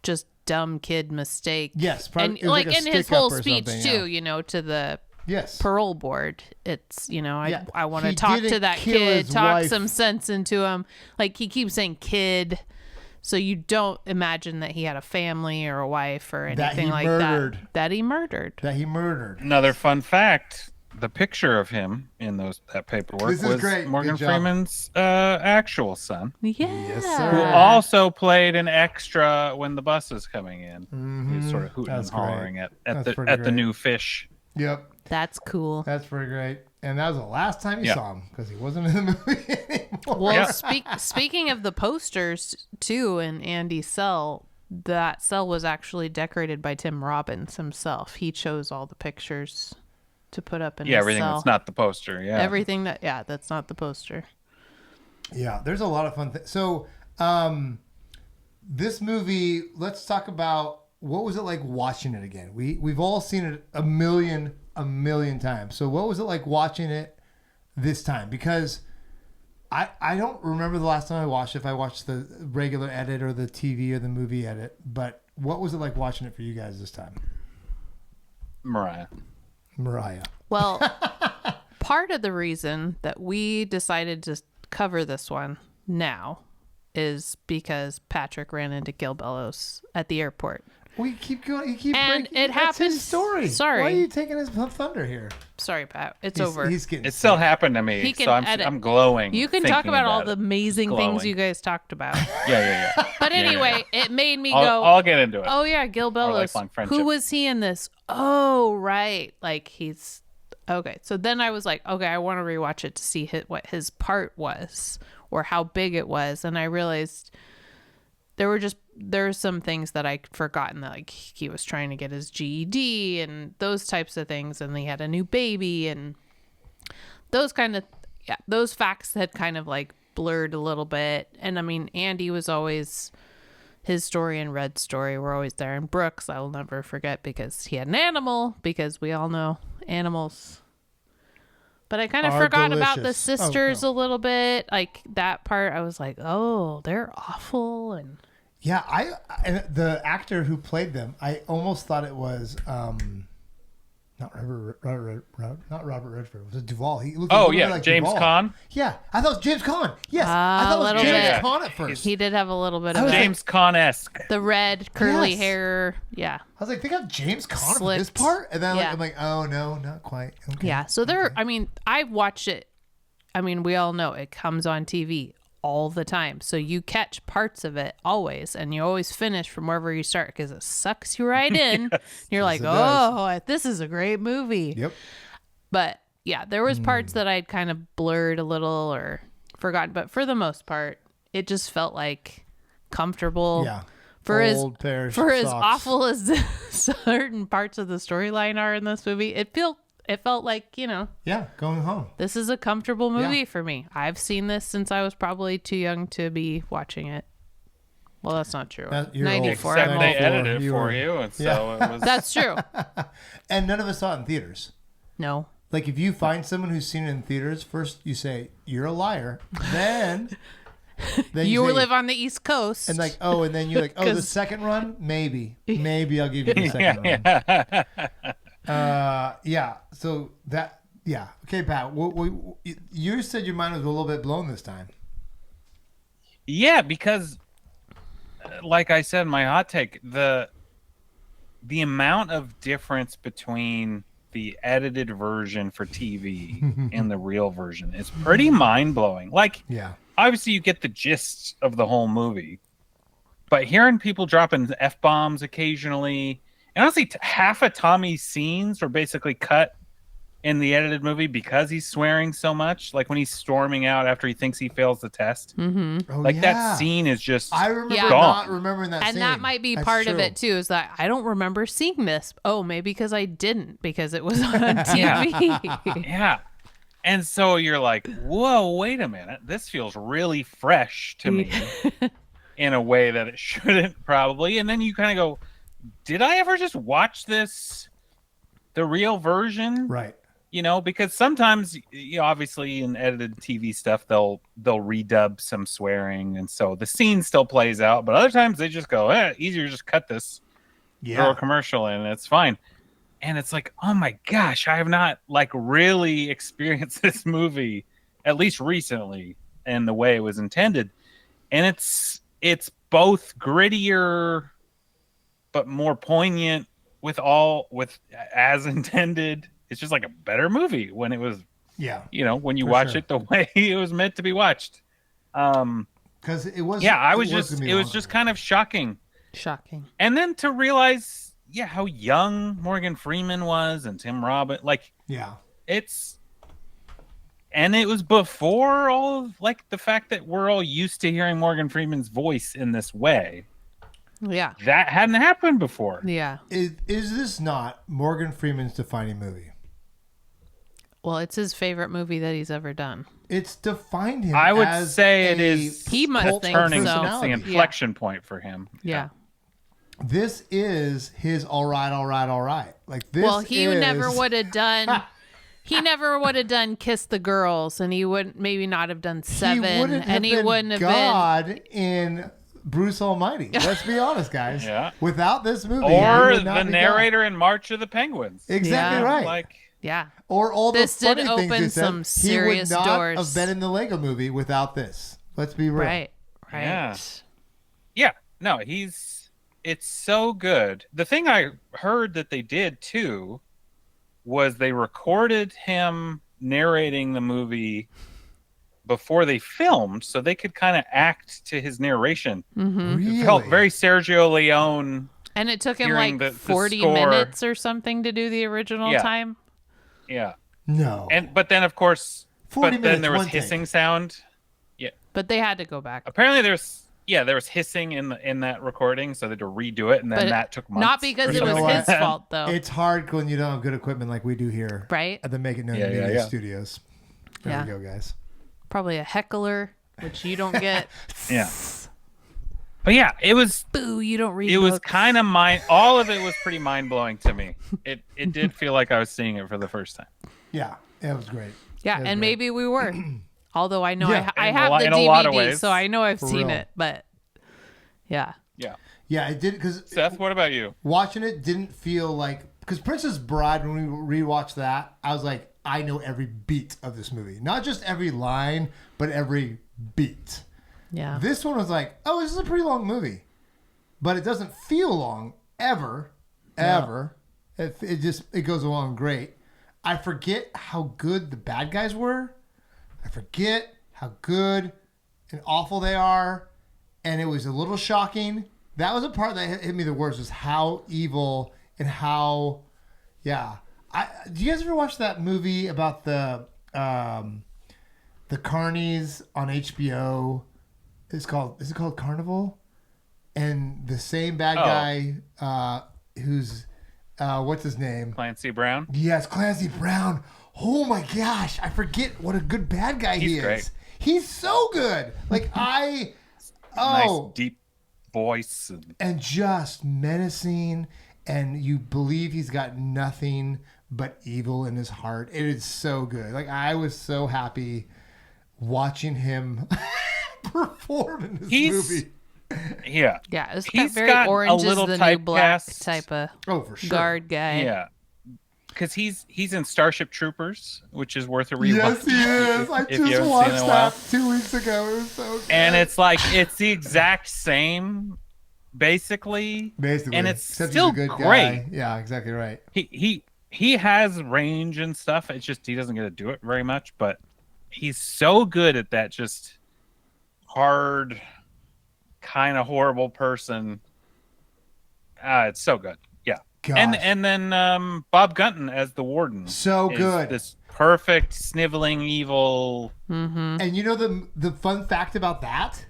just dumb kid mistake. Yes, probably. And like in his whole speech too, to the parole board. It's I want to talk to that kid, talk some sense into him. Like he keeps saying kid. So you don't imagine that he had a family or a wife or anything like that. That he murdered. Another fun fact: the picture of him in that paperwork was great. Morgan Freeman's actual son. Yeah. Yes, sir. Who also played an extra when the bus is coming in. Mm-hmm. He's sort of hooting and hollering at great. the new fish. Yep. That's cool. That's pretty great. And that was the last time you saw him because he wasn't in the movie anymore. Well, speaking of the posters too, in Andy's cell, that cell was actually decorated by Tim Robbins himself. He chose all the pictures to put up in his everything cell. that's not the poster. Yeah, everything that's not the poster. Yeah, there's a lot of fun things. So, this movie, let's talk about what was it like watching it again. We've all seen it a million times. So what was it like watching it this time? Because I don't remember the last time I watched it, if I watched the regular edit or the TV or the movie edit, but what was it like watching it for you guys this time? Mariah. Well, part of the reason that we decided to cover this one now is because Patrick ran into Gil Bellows at the airport. We keep going. You keep and breaking. It happened. That's his story. Sorry. Why are you taking his thunder here? Sorry, Pat. It's over. It still happened to me, so I'm glowing. You can talk about all the amazing things you guys talked about. Yeah. But anyway, it made me go. I'll get into it. Oh yeah, Gil Bellows. Who was he in this? Oh right, like he's okay. So then I was like, okay, I want to rewatch it to see what his part was or how big it was, and I realized there's some things that I'd forgotten, that like he was trying to get his GED and those types of things, and he had a new baby and those facts had kind of like blurred a little bit. And I mean, Andy was always, his story and Red's story were always there, and Brooks I will never forget because he had an animal, because we all know animals. But I kind of forgot about the sisters a little bit. Like that part, I was like, oh, they're awful. And yeah, and the actor who played them, I almost thought it was not Robert Redford. It was Duvall. He looked like James Duvall. Caan. Yeah, I thought it was James Caan. Yes, I thought it was James Caan at first. He did have a little bit of James Caan-esque. The red curly hair. Yeah. I was like, they got James Caan for this part, and then I'm like, oh no, not quite. Okay. Yeah. So I mean, I've watched it. I mean, we all know it comes on TV all the time, so you catch parts of it always, and you always finish from wherever you start because it sucks you right in. You're like, oh, this is a great movie. Yep. But yeah, there was parts that I'd kind of blurred a little or forgotten, but for the most part, it just felt like comfortable. Yeah. For as awful as certain parts of the storyline are in this movie, it felt like, going home. This is a comfortable movie for me. I've seen this since I was probably too young to be watching it. Well, that's not true. 94. Except they edited it for you, and so it was. That's true. And none of us saw it in theaters. No. Like if you find someone who's seen it in theaters, first you say you're a liar, then Then You say- live on the East Coast. and like, oh, and then you're like, oh, the 'Cause- second run, maybe I'll give you the second run. Yeah. So that, yeah. Okay, Pat. You said your mind was a little bit blown this time. Yeah, because like I said, my hot take, the amount of difference between the edited version for TV and the real version is pretty mind-blowing. Like, Yeah. obviously you get the gist of the whole movie, but hearing people dropping F-bombs occasionally, and honestly, half of Tommy's scenes were basically cut in the edited movie because he's swearing so much. Like when he's storming out after he thinks he fails the test. Mm-hmm. Oh, Like yeah. that scene is just I remember Yeah. not remembering that And scene. that might be That's part of true. it too, is that I don't remember seeing this. Oh, maybe because I didn't, because it was on TV. yeah. And so you're like, whoa, wait a minute. This feels really fresh to me in a way that it shouldn't probably. And then you kind of go, did I ever just watch this, the real version? Right. You know, because sometimes, you know, obviously in edited TV stuff, they'll redub some swearing. And so the scene still plays out. But other times they just go, easier to just cut this, throw a commercial in, and it's fine. And it's like, oh my gosh, I have not like really experienced this movie, at least recently, and the way it was intended. And it's both grittier but more poignant with as intended. It's just like a better movie when it was, you know, when you watch it the way it was meant to be watched. Because it was. Yeah, it was just kind of shocking. Shocking. And then to realize, how young Morgan Freeman was and Tim Robbins, like, and it was before all of, like, the fact that we're all used to hearing Morgan Freeman's voice in this way. Yeah. That hadn't happened before. Yeah. Is this not Morgan Freeman's defining movie? Well, it's his favorite movie that he's ever done. It's defined him. I would as say it a is. He must cult think turning. so. It's the inflection point for him. Yeah. This is his all right. Like this. Well, he is... never would have done. He never would have done Kiss the Girls, and he would maybe not have done Seven, and he wouldn't have God in Bruce Almighty. Let's be honest, guys. Yeah. Without this movie, Or he would not the be narrator in March of the Penguins. God. Exactly Yeah. right. Like, Yeah. Or all the This did funny things open you said, some serious he would not doors. have been in the Lego movie without this. Let's be real. Right. Yeah. Yeah. No, it's so good. The thing I heard that they did too was they recorded him narrating the movie before they filmed, so they could kind of act to his narration. Mm-hmm. Really? It felt very Sergio Leone. And it took him Hearing like the 40 score. minutes or something to do the original Yeah. time. Yeah. No. But then of course, 40 but then minutes, there was one take. hissing sound. But they had to go back. Apparently there was hissing in that recording, so they had to redo it, and then But that took months. Not because or it was something. his fault, though. It's hard when you don't have good equipment like we do here. Right? At the Make It Known Yeah, Media yeah. Studios. There Yeah. we go, guys. Probably a heckler, which you don't get. Yeah. But yeah, it was Boo, you don't read it was books. kind of all of it was pretty mind-blowing to me. It did feel like I was seeing it for the first time. Yeah, it was great. Yeah, It was and great. maybe we were. Although I know Yeah. I In a have lot- the in a lot of DVD, ways. so I know I've For seen real. it. But yeah. Yeah. Yeah, it did because Seth, what about you? watching it didn't feel like because Princess Bride when we rewatched that, I was like, I know every beat of this movie, not just every line, but every beat. Yeah. This one was like, oh, this is a pretty long movie, but it doesn't feel long ever. It goes along great. I forget how good the bad guys were. I forget how good and awful they are, and it was a little shocking. That was the part that hit me the worst, was how evil and how, yeah. Do you guys ever watch that movie about the carnies on HBO? Is it called Carnival? And the same bad guy who's what's his name? Clancy Brown? Yes, Clancy Brown. Oh my gosh, I forget what a good bad guy he He's is. great. He's so good. Like Nice deep voice. and just menacing, and you believe he's got nothing but evil in his heart. It is so good. Like I was so happy watching him perform in this He's- movie. Yeah. Yeah, it's He's very got a orange is little the new black typecast. type of Oh, for sure. guard guy. Yeah. Because he's in Starship Troopers, which is worth a rewatch. Yes, he is. I if you just haven't watched seen it in a while. that 2 weeks ago. It was so good. And it's like it's the exact same, basically. Basically, and it's except still he's a good great. guy. Yeah, exactly right. He has range and stuff. It's just he doesn't get to do it very much, but he's so good at that just hard, kind of horrible person. It's so good. Yeah. Gosh. And then Bob Gunton as the warden. So is good. This perfect sniveling evil. And you know the fun fact about that?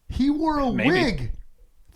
He wore a Maybe. wig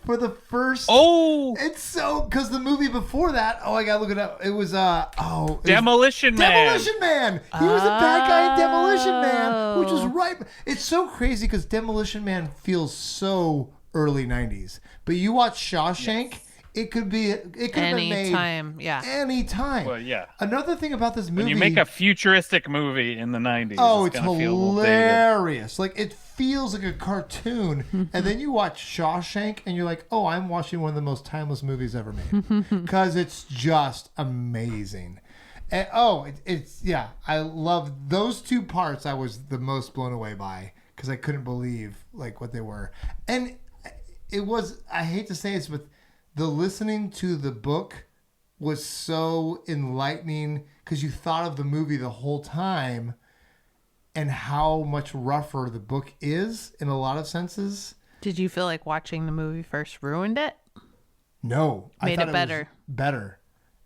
for the first. Oh, It's so because the movie before that. Oh, I gotta look it up. It was Demolition Man. Demolition Man. He was a bad guy in Demolition Man, which is right. It's so crazy because Demolition Man feels so early '90s. But you watch Shawshank, it could be. It could have been made Anytime, yeah. anytime. Well, yeah. Another thing about this movie. When you make a futuristic movie in the 90s, Oh, it's it's gonna feel a little dated. hilarious. Like, it feels like a cartoon. And then you watch Shawshank and you're like, oh, I'm watching one of the most timeless movies ever made. Because it's just amazing. And, yeah, I love those two parts. I was the most blown away by because I couldn't believe, like, what they were. And it was, I hate to say this, but the listening to the book was so enlightening because you thought of the movie the whole time and how much rougher the book is in a lot of senses. Did you feel like watching the movie first ruined it? No. I Made thought it was better. better.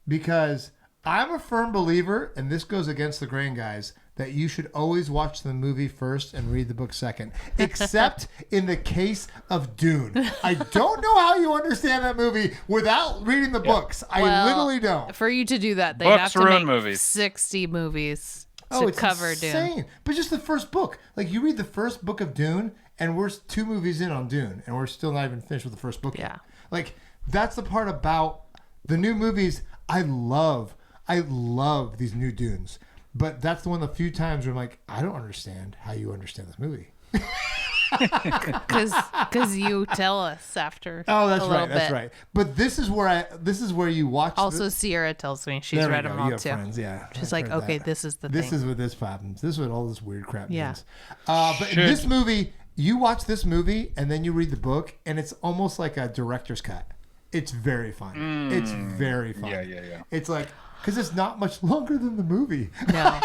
Because I'm a firm believer, and this goes against the grain, guys, that you should always watch the movie first and read the book second. Except in the case of Dune. I don't know how you understand that movie without reading the books. I Well, literally don't. For you to do that, they'd Books have to ruin make movies. 60 movies to Oh, it's cover Dune. insane. But just the first book. Like, you read the first book of Dune, and we're 2 movies in on Dune, and we're still not even finished with the first book yet. Yeah. Like, that's the part about the new movies I love these new Dunes. But that's the one of the few times where I'm like, I don't understand how you understand this movie. Because you tell us after. Oh, that's a right. little That's bit. right. But this is where you watch. Also, Sierra tells me she's There we read go. them You all have too. friends, yeah. She's I've like, heard okay, that. this is the This thing. is what this happens. This is what all this weird crap Yeah. means. But in this movie, you watch this movie and then you read the book, and it's almost like a director's cut. It's very fun. It's very fun. Yeah. It's like because it's not much longer than the movie. No,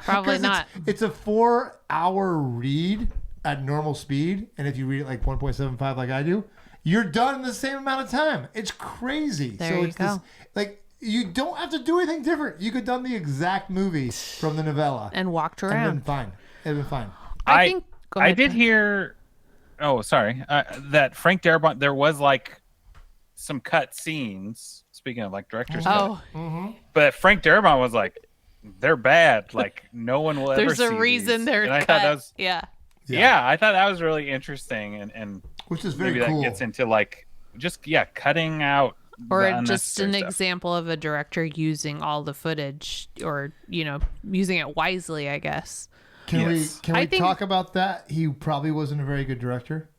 probably 'Cause not. It's a 4-hour read at normal speed, and if you read it like 1.75 like I do, you're done in the same amount of time. It's crazy. There so you it's go. This, like you don't have to do anything different. You could have done the exact movie from the novella And walked and been around. fine. It'd been fine. I think. Go I ahead, did Ken. hear. Oh, sorry. That Frank Darabont. There was like some cut scenes. Speaking of like director's cut, Oh, but Frank Darabont was like, "They're bad. Like no one will ever." there's a see reason these." they're And I cut. thought that was, Yeah. yeah, I thought that was really interesting, and Which is very maybe cool. that gets into like just cutting out Or the just unnecessary an stuff. example of a director using all the footage, or using it wisely, I guess. Can Yes. we I think- talk about that? He probably wasn't a very good director.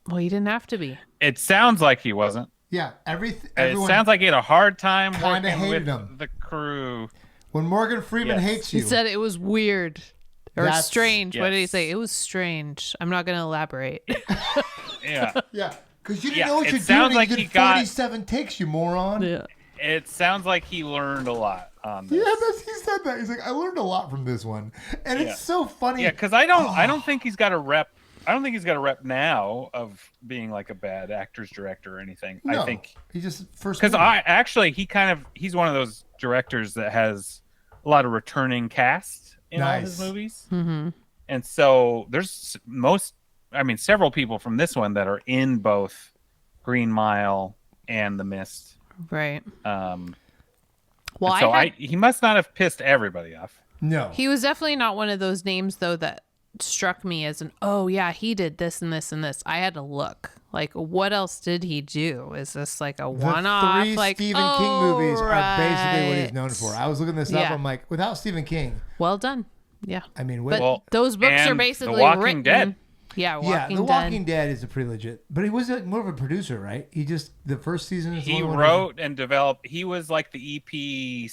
Well, you didn't have to be. It sounds like he wasn't. Yeah, It everyone. sounds like he had a hard time kinda working hated with him. the crew. when Morgan Freeman Yes. hates He you, said it was weird or That's- strange. What did he Yes. say? It was strange. I'm not going to elaborate. Yeah. yeah, because you didn't Yeah, know what it you're sounds doing. like You he did got- 47 takes, you moron. Yeah. It sounds like he learned a lot on this. Yeah, he said that. He's like, I learned a lot from this one, and Yeah. it's so funny. Yeah, because I don't think he's got a rep. I don't think he's got a rep now of being like a bad actor's director or anything. No, I think he just first because movie. he's one of those directors that has a lot of returning cast in all his Nice. movies, Mm-hmm. and so there's several people from this one that are in both Green Mile and The Mist. Right. Um, Well, and so I had, he must not have pissed everybody off. No, he was definitely not one of those names, though, that struck me as oh, yeah, he did this and this and this. I had to look. Like, what else did he do? Is this like a the one-off? 3 Like, Stephen King movies are basically what he's known for. I was looking this up. Yeah. I'm like, without Stephen King, Well done. Yeah. I mean, But Well, those books are and basically The Walking written. Dead. Yeah, The Walking Dead is a pretty legit, but he was like more of a producer, right? He just the first season. Is the He one wrote and developed. He was like the EP/creative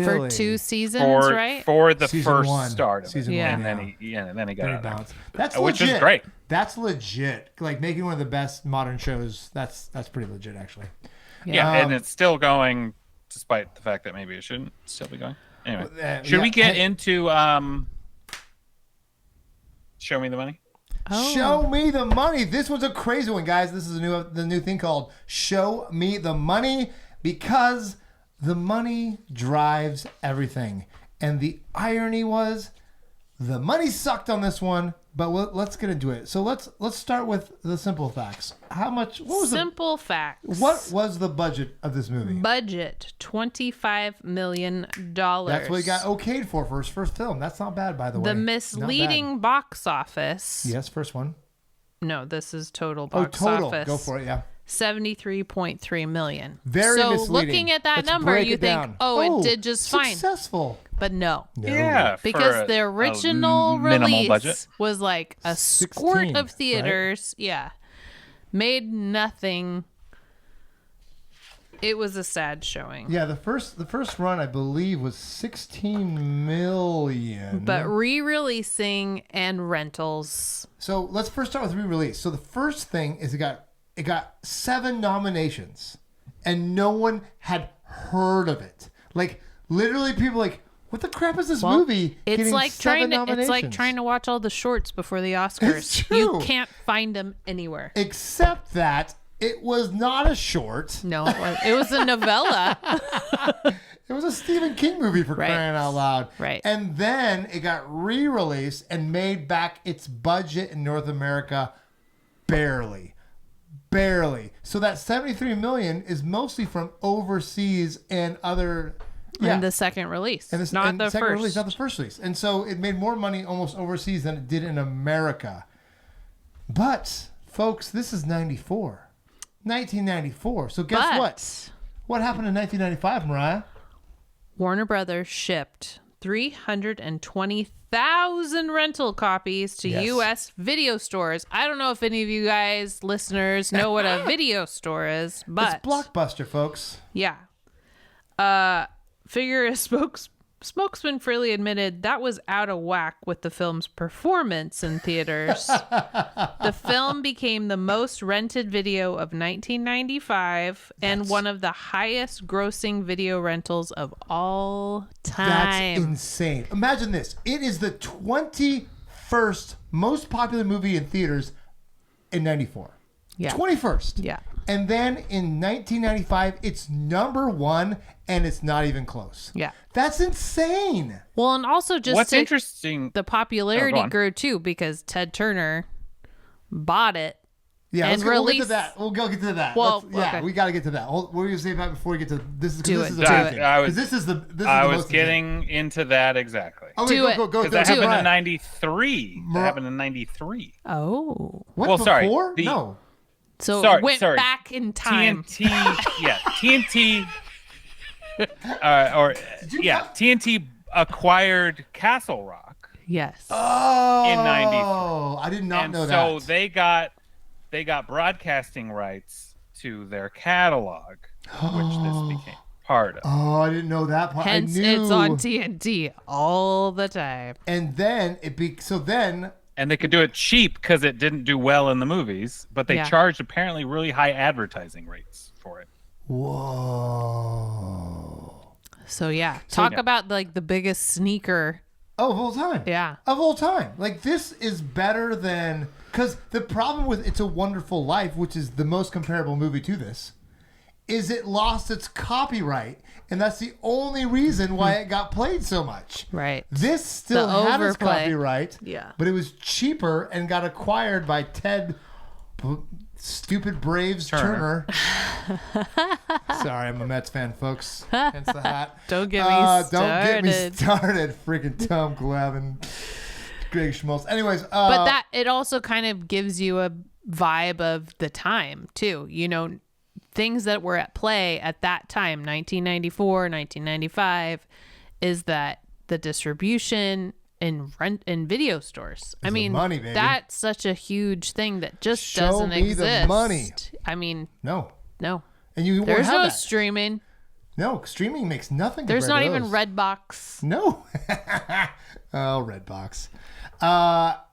really? for 2 seasons, right? for the Season first one. start of Season it. one, and then yeah. he got Very out of balanced. it. That's Which legit. is great. That's legit. Like making one of the best modern shows. That's pretty legit, actually. Yeah, and it's still going, despite the fact that maybe it shouldn't still be going. Anyway, should we get into Show Me the Money? Oh. Show me the money. This was a crazy one, guys. This is the new thing called Show Me the Money, because the money drives everything. And the irony was the money sucked on this one, but let's get into it. So let's start with the simple facts. What was Simple facts. what was the budget of this movie? Budget $25 million. That's what he got okayed for his first film. That's not bad, by the way. The Not misleading box office. bad. Yes, first one. No, this is total box Total. office. Go for it, yeah. 73.3 million. Very so misleading. looking at that Let's number, break you it think, down. it did just fine. Successful. But no. Yeah, Because for the a original minimal release budget. was like a 16, squirt of right? theaters. Yeah. Made nothing. It was a sad showing. Yeah, the first run, I believe, was 16 million. But re-releasing and rentals. So let's first start with re-release. So the first thing is it got 7 nominations, and no one had heard of it. Like literally, people like, what the crap is this movie? It's getting like 7 trying nominations? to watch all the shorts before the Oscars. It's true. You can't find them anywhere. Except that it was not a short. No, it was a novella. It was a Stephen King movie, for Right. crying out loud. Right. And then it got re-released and made back its budget in North America barely. So that 73 million is mostly from overseas and other. In the second release, not the second first. release, not the first release. And so it made more money almost overseas than it did in America. But, folks, this is 1994. So guess what? What happened in 1995, Mariah? Warner Brothers shipped 320,000 rental copies to Yes. U.S. video stores. I don't know if any of you guys, listeners, know what a video store is, but It's Blockbuster, folks. yeah. Figure a spokesman freely admitted that was out of whack with the film's performance in theaters. The film became the most rented video of 1995 and one of the highest grossing video rentals of all time. That's insane. Imagine this. It is the 21st most popular movie in theaters in 94. Yeah. 21st. Yeah. And then in 1995, it's number 1, and it's not even close. Yeah. That's insane. Well, and also just What's interesting? the popularity on. grew too because Ted Turner bought it. Yeah, And we'll get to release- that. We'll go get to that. Well, Yeah, okay. we got to get to that. What were you going to say about before we get to this? Do This it, is do amazing. it. I was- 'Cause this is the I was most getting into that exactly. Okay, Do it. go. Because that do happened it. in 93. That happened in 93. Oh. What, Well, sorry, before? the- No. So Sorry, it went sorry. back in time. TNT, yeah, TNT, TNT acquired Castle Rock, Yes. Oh. In 93. I did not and know so that. they got broadcasting rights to their catalog, which this became part of. Oh, I didn't know that part. Hence, I knew. it's on TNT all the time. And then And they could do it cheap because it didn't do well in the movies, but they Yeah. charged apparently really high advertising rates for it. whoa. So yeah, talk yeah. about like the biggest sneaker. Oh, of all time. Yeah. Of all time. Like, this is better than... Because the problem with It's a Wonderful Life, which is the most comparable movie to this, is it lost its copyright. And that's the only reason why it got played so much. Right. This still The had its overplay. copyright. Yeah. But it was cheaper and got acquired by Ted... Stupid Braves Turner. Sorry, I'm a Mets fan, folks. Hence the hat. Don't get me Don't get me started. started. Freaking Tom Glavine, Greg Schmaltz. Anyways, But that it also kind of gives you a vibe of the time too. You know, things that were at play at that time, 1994, 1995, is that the distribution and rent and video stores. I the mean, money, baby. that's such a huge thing that just Show doesn't me exist. the money. I mean, No. no. And you won't There's have no that. streaming. No, streaming makes nothing. There's not compared even to those. Redbox. No. Oh, Redbox.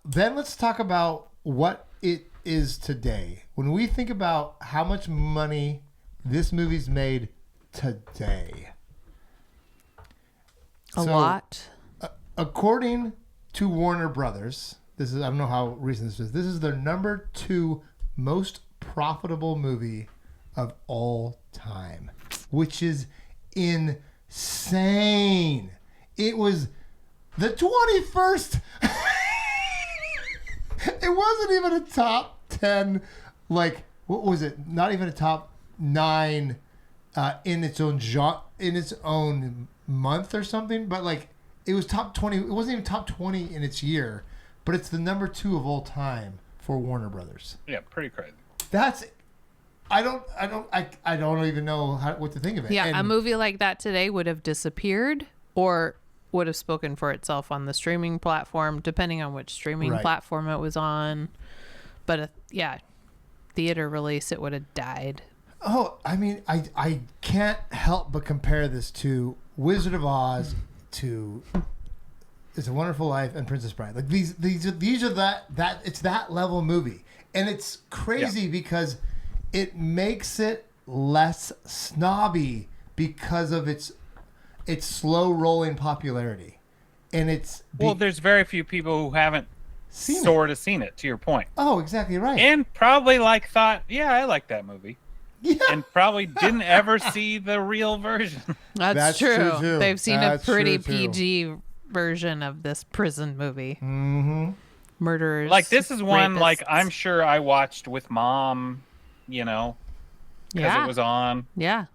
Then let's talk about what it is today. When we think about how much money this movie's made today. A lot. According to Warner Brothers, this is, I don't know how recent this is. This is their number 2 most profitable movie of all time, which is insane. It was the 21st. It wasn't even a top 10, like, what was it? Not even a top 9 in its own in its own month or something, but like it was top 20. It wasn't even top 20 in its year, but it's the number 2 of all time for Warner Brothers. Yeah, pretty crazy. That's I don't even know what to think of it. Yeah, And a movie like that today would have disappeared or would have spoken for itself on the streaming platform, depending on which streaming Right. platform it was on. But theater release, it would have died. Oh, I mean, I can't help but compare this to Wizard of Oz, to It's a Wonderful Life, and Princess Bride. Like these are that it's that level movie, and it's crazy because it makes it less snobby because of its slow rolling popularity, and Well, there's very few people who haven't seen it. To your point. Oh, exactly right. And probably thought, yeah, I like that movie. Yeah. And probably didn't ever see the real version. That's true, true. too. They've seen That's a pretty true, too. PG version of this prison movie. Mm-hmm. Murderers. This is one rapists. I'm sure I watched with mom, because Yeah. it was on. Yeah.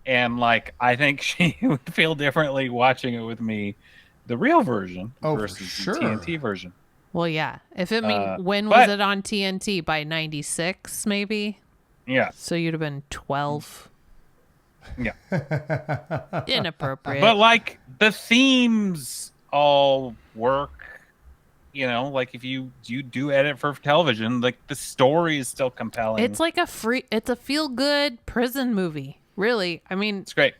And I think she would feel differently watching it with me, the real version Oh, for versus sure. the TNT version. Well, yeah. If it when but- was it on TNT? By 96, maybe? Yeah, So you'd have been 12. yeah. Inappropriate. But the themes all work. If you do edit for television, the story is still compelling. it's like it's a feel good prison movie. Really. I mean, It's great.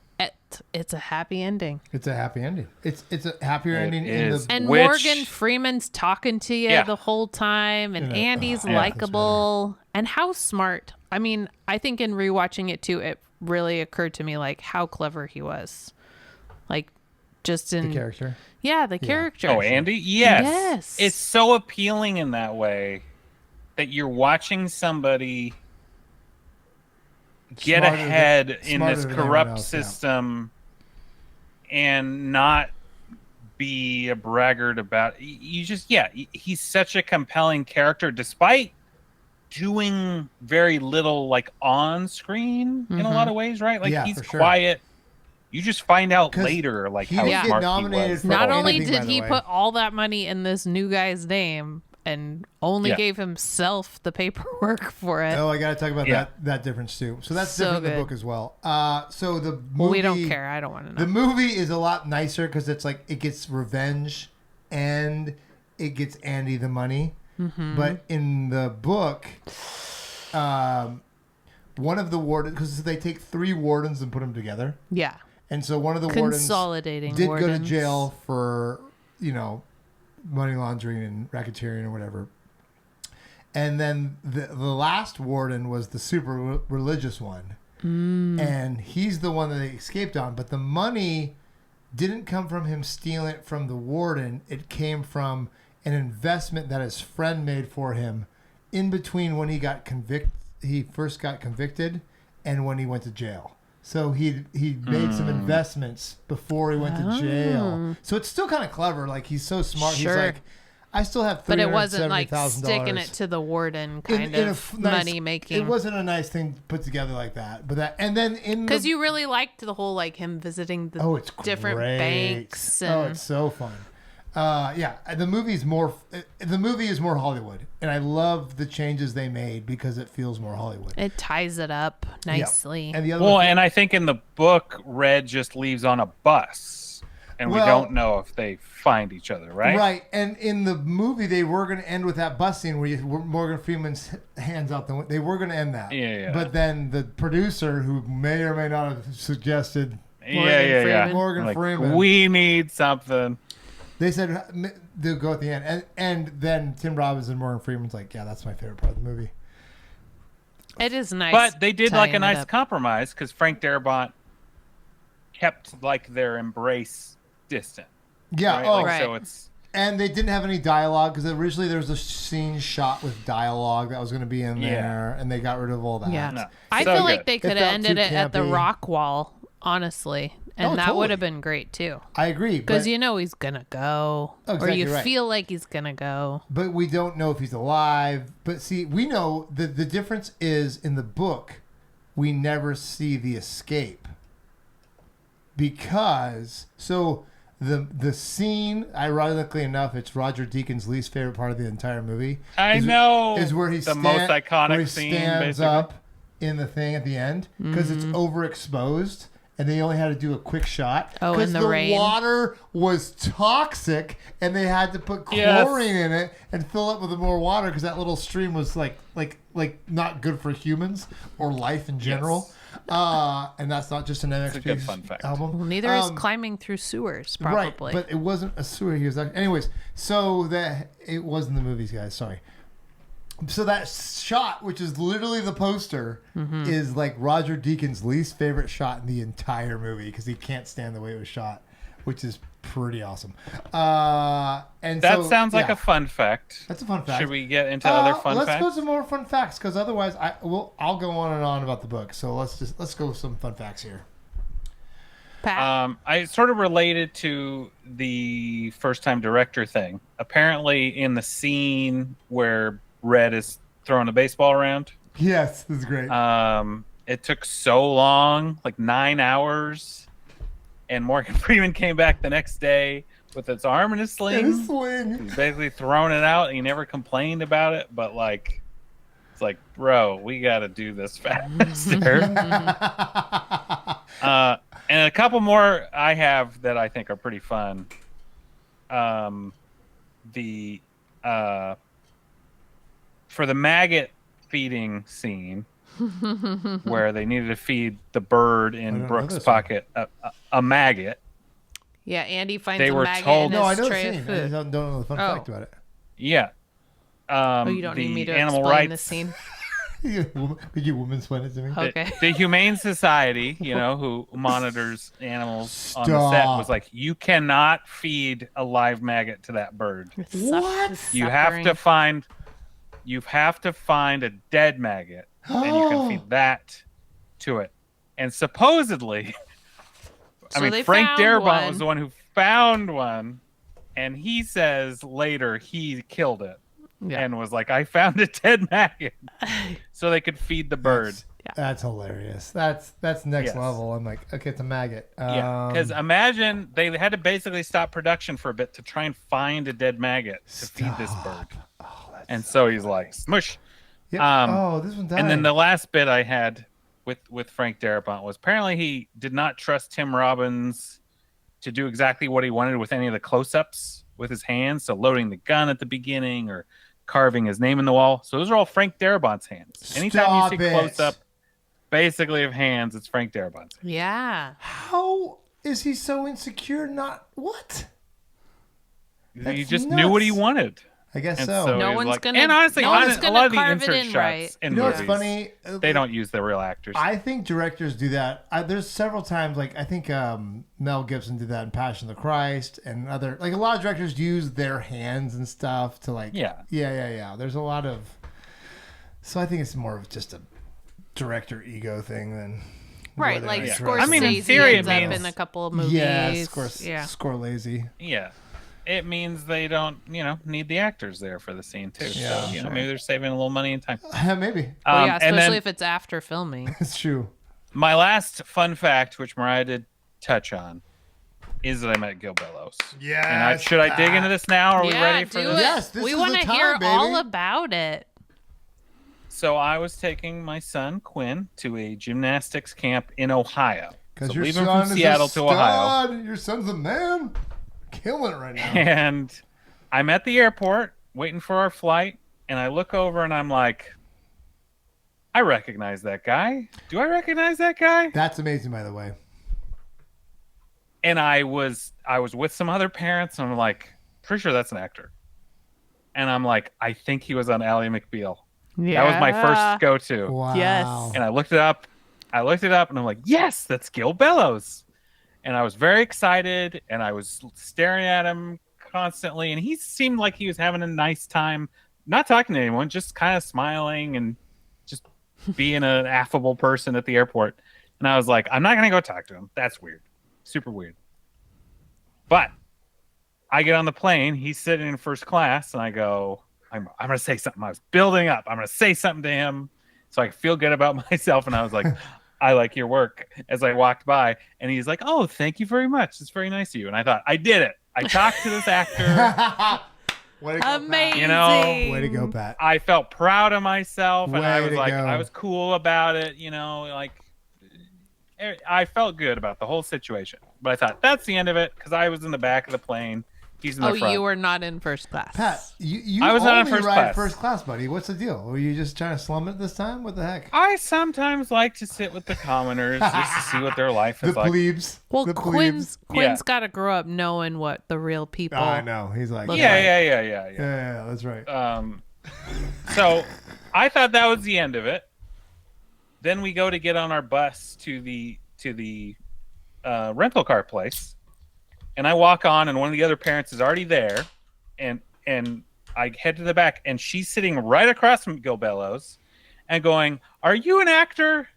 it's a happy ending. It's a happy ending. It's a happier ending in is. the And Which- Morgan Freeman's talking to you Yeah. the whole time, and Yeah. Andy's Yeah. likable, and how smart. I mean, I think in rewatching it too, it really occurred to me how clever he was, just in character. the character. Oh, Andy? Yes. Yes. It's so appealing in that way that you're watching somebody get Smarter than- ahead in smarter this than everyone corrupt else, yeah. system and not be a braggart about he's such a compelling character despite doing very little on screen in a lot of ways, right? Yeah, he's for sure. quiet. You just find out 'Cause later he how didn't get smart nominated he was. for Not anything, only by did the he way. put all that money in this new guy's name and only Yeah. gave himself the paperwork for it. Oh, I got to talk about Yeah. that difference too. So that's So different in the good. book as well. So the movie, Well, we don't care. I don't want to know. The movie is a lot nicer because it's it gets revenge and it gets Andy the money. Mm-hmm. But in the book, one of the wardens, because they take 3 wardens and put them together, Yeah. and so one of the wardens Consolidating did go to wardens. jail for money laundering and racketeering or whatever. And then the last warden was the super religious one. And he's the one that they escaped on. But the money didn't come from him stealing it from the warden. It came from an investment that his friend made for him in between when he first got convicted and when he went to jail. So he made some investments before he went to jail. So it's still kind of clever. He's so smart. Sure. He's like, I still have $370,000. But it wasn't sticking it to the warden kind of money making. It wasn't a nice thing put together like that. And then Because you really liked the whole him visiting the it's different great. banks. Oh, And it's so fun. The movie is more Hollywood, and I love the changes they made because it feels more Hollywood. it ties it up nicely. And the other Well, and I think in the book, Red just leaves on a bus. And we Well- don't know if they find each other, right? Right, and in the movie, they were going to end with that bus scene where Morgan Freeman's hands out the window. They were going to end that. Yeah. But then the producer, who may or may not have suggested Yeah. Morgan Like, Freeman, we need something. they said they'll go at the end. And then Tim Robbins and Morgan Freeman's like, yeah, that's my favorite part of the movie. It is nice. But they did like a tying it nice up. compromise because Frank Darabont kept like their embrace distant. Yeah, Right? oh, Like, so it's and they didn't have any dialogue because originally there was a scene shot with dialogue that was going to be in there, and they got rid of all that. Yeah. No. I So feel like good. they could It have felt ended too it at the campy. rock wall, honestly. And Oh, that totally. would have been great too. I agree. Because But, you know he's going to go. Oh, or exactly you right. feel like he's going to go. but we don't know if he's alive. But see, we know the difference is in the book, we never see the escape. Because, so the scene, ironically enough, it's Roger Deakins' least favorite part of the entire movie. I is- know is where he the most iconic where he scene, stands basically. up in the thing at the end because it's overexposed and they only had to do a quick shot Oh, because in the rain. water was toxic and they had to put Yes. chlorine in it and fill it with more water because that little stream was like not good for humans or life in general. And that's not just an MXP a good fun fact. album. Well, neither is climbing through sewers, probably. Right, but it wasn't a sewer. He was anyways. So that it was in the movies, guys. Sorry. So that shot, which is literally the poster, is like Roger Deakins' least favorite shot in the entire movie because he can't stand the way it was shot, which is pretty awesome. And That so, sounds like yeah, a fun fact. That's a fun fact. Should we get into other fun let's facts? go to more fun facts because otherwise I'll go on and on about the book. So let's go with some fun facts here. Pat. I sort of related to the first time director thing. Apparently, in the scene where Red is throwing a baseball around, Yes, this is great. it took so long, like 9 hours, and Morgan Freeman came back the next day with his arm in a sling. In a sling. He's basically throwing it out. He never complained about it, but like, it's like, bro, we got to do this faster. And a couple more I have that I think are pretty fun. For the maggot feeding scene, where they needed to feed the bird I in don't know Brooks' this one. pocket a maggot. Yeah, Andy finds They a were maggot told- in No, I his know the tray scene. of I just food. don't know the fun Oh. fact about it. Yeah. Oh, you don't the need me to animal explain rights, the scene. Could you woman explain it to me? Okay. The Humane Society, who monitors animals on the set, was Stop. like, you cannot feed a live maggot to that bird. What? You have to find a dead maggot, and you can feed that to it. And supposedly, So they Frank found Darabont one. was the one who found one, and he says later he killed it. Yeah. And was like, I found a dead maggot, so they could feed the bird. That's hilarious. That's next Yes. level. I'm like, okay, it's a maggot. Yeah, because imagine they had to basically stop production for a bit to try and find a dead maggot to feed this bird. And so he's like, smush. Yep. This one died. And then the last bit I had with Frank Darabont was apparently he did not trust Tim Robbins to do exactly what he wanted with any of the close-ups with his hands. So loading the gun at the beginning or carving his name in the wall. So those are all Frank Darabont's hands. Anytime Stop you see it. close-up, basically of hands, it's Frank Darabont's. Yeah. How is he so insecure? Not what? He That's just knew what he nuts. wanted. I guess And so. so No he was one's like, gonna- and honestly, no one's a gonna lot of the carve it insert in shots right. in You know what's movies, funny? they don't use the real actors. I think directors do that. There's several times, like I think Mel Gibson did that in Passion of the Christ, and other like a lot of directors use their hands and stuff to like. Yeah. There's a lot of. So I think it's more of just a director ego thing than. Right, whether like I Scorsese trust I mean, in theory, it ends up means- in a couple of movies. Yeah, Yeah. Scorsese. Yeah. It means they don't, need the actors there for the scene too. Yeah, So, sure. maybe they're saving a little money and time. Maybe Well, yeah, and especially then if it's after filming. it's true. my last fun fact, which Mariah did touch on, is that I met Gil Bellows. Yes, And should I dig into this now? Are we yeah, ready for do this? it. Yes, this we is want the to time, hear all baby. about it. So I was taking my son Quinn to a gymnastics camp in Ohio. Because So your leaving son from is Seattle a to Ohio. stud. Your son's a man. Killing it right now. And I'm at the airport waiting for our flight, and I look over and I'm like, I recognize that guy. Do I recognize that guy? That's amazing, by the way. And I was with some other parents, and I'm like, pretty sure that's an actor. And I'm like, I think he was on Ally McBeal. Yeah. That was my first go-to. Wow. Yes. And I looked it up, and I'm like, yes, that's Gil Bellows. And I was very excited, and I was staring at him constantly, and he seemed like he was having a nice time, not talking to anyone, just kind of smiling and just being an affable person at the airport. And I was like, I'm not going to go talk to him. That's weird. Super weird. But I get on the plane. He's sitting in first class, and I go, I'm going to say something. I was building up. I'm going to say something to him so I feel good about myself. And I was like, I like your work, as I walked by. And he's like, oh, thank you very much. It's very nice of you. And I thought, I did it. I talked to this actor. Way to go, Amazing. Pat. You know, Way to go, Pat. I felt proud of myself, and I Way was to like, go. I was cool about it. You know, like I felt good about the whole situation. But I thought that's the end of it, because I was in the back of the plane. He's in the front. You were not in first class. Pat, you I was only not in first ride class. first class, buddy. What's the deal? Were you just trying to slum it this time? What the heck? I sometimes like to sit with the commoners just to see what their life The is like. plebes. Well, the Quinn's Yeah. got to grow up knowing what the real people. Oh, I know. He's like, Yeah. That's right. So I thought that was the end of it. Then we go to get on our bus to the rental car place, and I walk on, and one of the other parents is already there, and I head to the back, and she's sitting right across from Gil Bellows, and going, "Are you an actor?"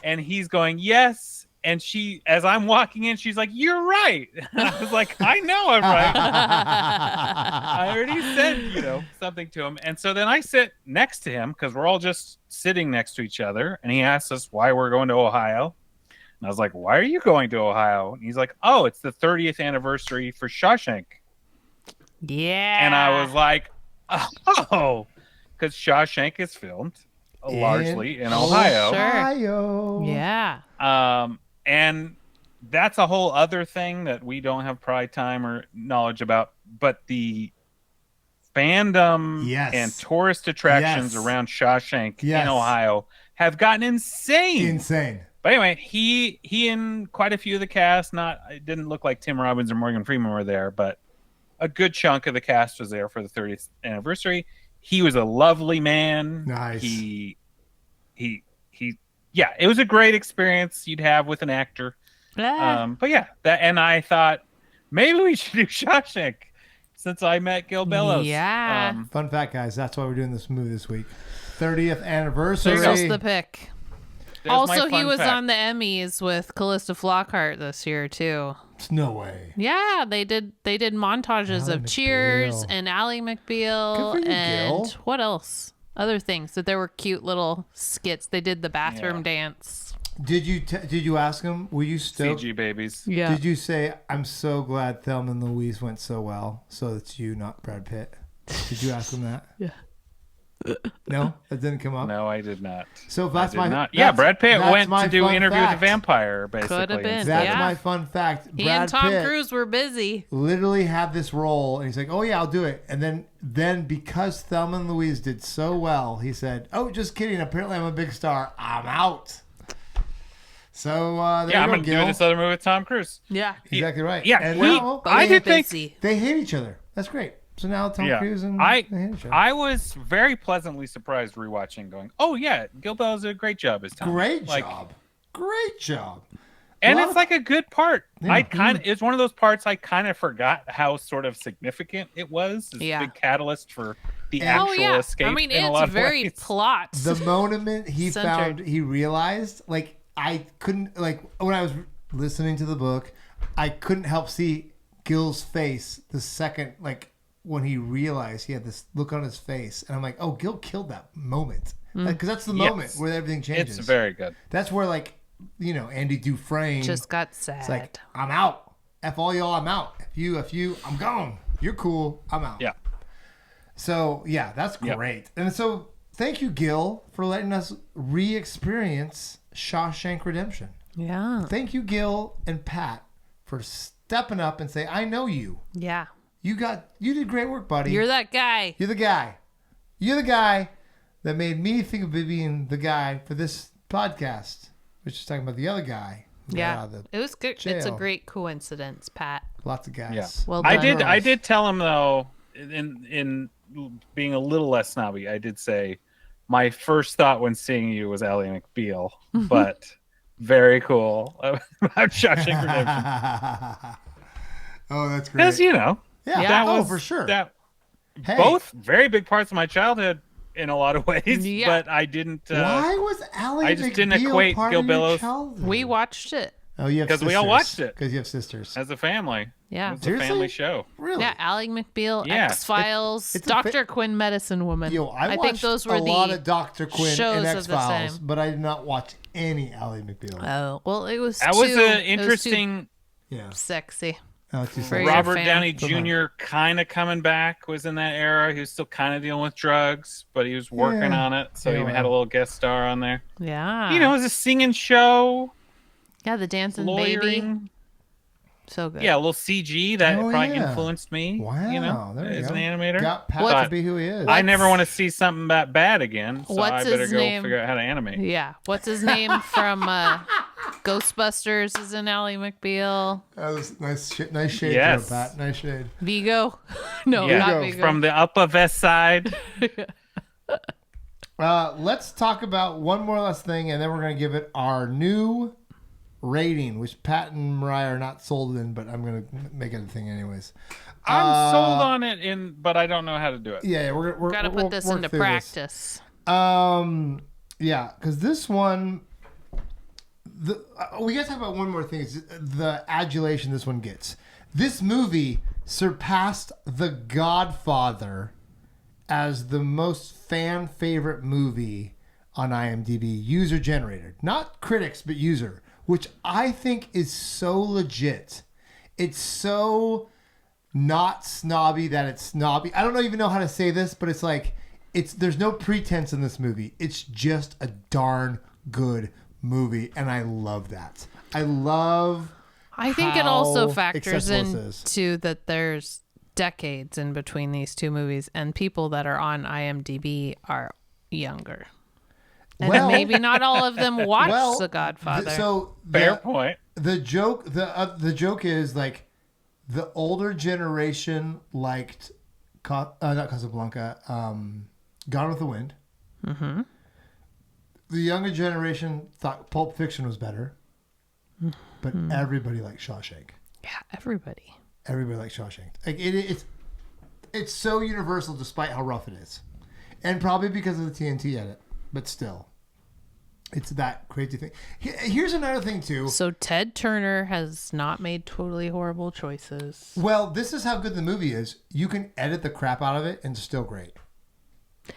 And he's going, "Yes." And she, as I'm walking in, she's like, "You're right." And I was like, "I know I'm right." I already said, something to him. And so then I sit next to him, because we're all just sitting next to each other. And he asks us why we're going to Ohio. And I was like, "Why are you going to Ohio?" And he's like, "Oh, it's the 30th anniversary for Shawshank." Yeah. And I was like, "Oh," because Shawshank is filmed largely in Ohio. Sure. Ohio. Yeah. And that's a whole other thing that we don't have pride time or knowledge about. But the fandom and tourist attractions around Shawshank in Ohio have gotten insane. But anyway, he and quite a few of the cast, it didn't look like Tim Robbins or Morgan Freeman were there, but a good chunk of the cast was there for the 30th anniversary. He was a lovely man. Nice. Yeah, it was a great experience you'd have with an actor. But yeah, and I thought maybe we should do Shawshank since I met Gil Bellows. Yeah. Fun fact, guys. That's why we're doing this movie this week. 30th anniversary. There's the pick. There's Also, my fun he was fact. on the Emmys with Callista Flockhart this year too. No way. Yeah, they did montages Ally of Cheers McBeal. and Ally Good McBeal for you, and Gil. what else? Other things that there were cute little skits. They did the bathroom dance. Did you ask him? Were you stoked? CG babies. Yeah. Did you say, "I'm so glad Thelma and Louise went so well, so it's you, not Brad Pitt"? Did you ask him that? Yeah. No, that didn't come up. No, I did not. So that's I did my not. Yeah, Brad Pitt that's went my to do fun Interview fact. with the Vampire, basically. Could have been. That's Yeah. my fun fact. He Brad and Tom Pitt Cruise were busy. literally had this role, and he's like, "Oh yeah, I'll do it." And then because Thelma and Louise did so well, he said, "Oh, just kidding. Apparently, I'm a big star. I'm out." So there Yeah, I'm you going go, to do Gil. this other movie with Tom Cruise. Yeah. Exactly right. Yeah, and we- now But I they were did think- busy. they hate each other. That's great. So now Tom Cruise and they hate each other. I was very pleasantly surprised rewatching, going, "Oh yeah, Gil Bellows did a great job as Tom." Great Like, job. Great job. and Well, it's like a good part. Yeah. It's one of those parts I kind of forgot how sort of significant it was. It's Yeah. a big catalyst for the And- actual Oh yeah. escape. I mean, in a it's lot of very ways. plot. The moment he Centered. he realized, like, I couldn't, like, when I was listening to the book, I couldn't help see Gil's face the second, like, when he realized he had this look on his face. And I'm like, oh, Gil killed that moment. Because that's the Yes. moment where everything changes. It's very good. That's where, like, Andy Dufresne. just got sad. It's like, I'm out. F all y'all, I'm out. If you, I'm gone. You're cool. I'm out. Yeah. So, yeah, that's Yep. great. And so, thank you, Gil, for letting us re-experience Shawshank Redemption. Yeah. Thank you, Gil and Pat, for stepping up and say, I know you. Yeah. You did great work, buddy. You're that guy. You're the guy. You're the guy that made me think of being the guy for this podcast, which is talking about the other guy. who got out of the It was good. It's a jail. great coincidence, Pat. Lots of guys. Yeah. Well I done. did tell him though, in being a little less snobby, I did say my first thought when seeing you was Ally McBeal, but very cool about Shawshank Redemption. Oh, that's great. Because Yeah. that Oh, was for sure. That Hey. both very big parts of my childhood in a lot of ways, Yeah. but I didn't. Why was Ally I just didn't McBeal equate part Gil of your Billows- childhood? We watched it. Oh, you have 'Cause we all watched it. Because you have sisters. as a family. Yeah. It was a Seriously? family show. Really? Yeah, Ally McBeal, Yeah. X-Files, It's a Dr. Quinn, Medicine Woman. Yo, I watched think those were a lot of Dr. Quinn shows and of the X-Files, same. but I did not watch any Ally McBeal. Oh, well, it was That too, was an it was too interesting. Yeah. sexy. Oh, too For sad. your Robert fan. Downey Come on. Jr. kind of coming back was in that era. He was still kind of dealing with drugs, but he was working Yeah. on it. So Yeah, he had a little guest star on there. Yeah. You know, it was a singing show, yeah, the dancing baby. lawyering. So good. Yeah, a little CG that Oh, probably yeah. influenced me. Wow, you know, there you as go. an animator. Got Pat What- to be who he is. I never want to see something that bad again, so What's I better his go name? figure out how to animate. Yeah. What's his name from Ghostbusters is in Ally McBeal. That was nice shade, Yes. there, Pat. Nice shade. Vigo. No, Yeah, not Vigo. Vigo. from the Upper West Side. Let's talk about one more last thing, and then we're going to give it our new rating, which Pat and Mariah are not sold in, but I'm going to make it a thing anyways. I'm sold on it, but I don't know how to do it. Yeah, we're Gotta we'll put this work into through practice. Yeah, because this one, we got to talk about one more thing. Is the adulation this one gets. This movie surpassed The Godfather as the most fan favorite movie on IMDb, user generated, not critics, but user, which I think is so legit. It's so not snobby that it's snobby. I don't even know how to say this, but it's like there's no pretense in this movie. It's just a darn good movie, and I love that. I think it also how factors accessible this is. into that there's decades in between these two movies, and people that are on IMDb are younger. And Well- maybe not all of them watched The Godfather. Fair point. The joke is like the older generation liked not Casablanca, Gone with the Wind. Mm-hmm. The younger generation thought Pulp Fiction was better, but everybody liked Shawshank. Yeah, everybody. Everybody likes Shawshank. Like it's so universal, despite how rough it is, and probably because of the TNT edit. But still, it's that crazy thing. Here's another thing too. So Ted Turner has not made totally horrible choices. Well, this is how good the movie is. You can edit the crap out of it, and it's still great.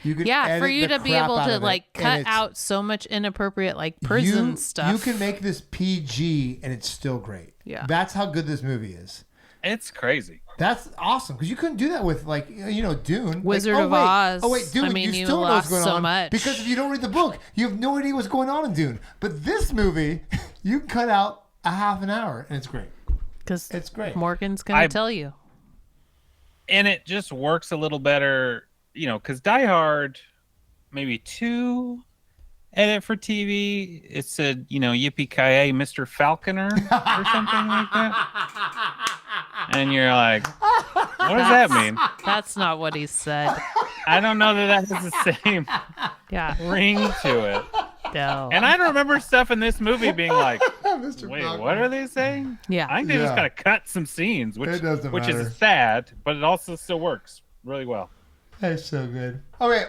You can Yeah, for edit you the to be crap able out to of it, like and cut it's- out so much inappropriate like prison stuff. You can make this PG, and it's still great. Yeah. That's how good this movie is. It's crazy. That's awesome because you couldn't do that with Dune, Wizard like, of wait, Oz. Oh wait, Dune. I mean, you still know what's lost going so on much. because if you don't read the book, you have no idea what's going on in Dune. But this movie, you can cut out a half an hour, and it's great. Because It's great. Morgan's going I- to tell you. And it just works a little better, because Die Hard, maybe 2 edit for TV. It said, yippee-ki-yay, Mr. Falconer or something like that. And you're like, what does that mean? That's not what he said. I don't know that has the same Yeah. ring to it. No. And I don't remember stuff in this movie being like, Mr. wait, Falconer. what are they saying? Yeah. I think they just Yeah. kind of cut some scenes, which It doesn't which matter. is sad, but it also still works really well. That's so good. Okay,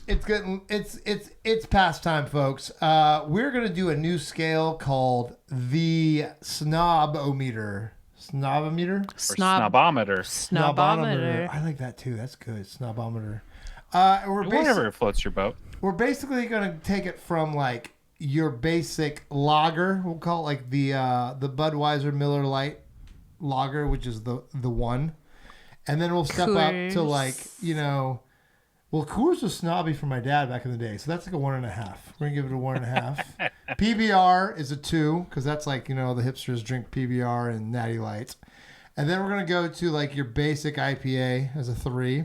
it's good. It's past time, folks. We're gonna do a new scale called the Snobometer. Snobometer. Or Snob. snobometer. Snobometer. I like that too. That's good. Snobometer. We're Whatever floats your boat. We're basically gonna take it from like your basic lager. We'll call it like the Budweiser Miller Lite lager, which is the one, and then we'll step up to Coors. like Well, Coors was snobby for my dad back in the day, so that's like a 1.5. We're gonna give it a 1.5. PBR is a 2 because that's like the hipsters drink PBR and Natty Lights, and then we're gonna go to like your basic IPA as a 3.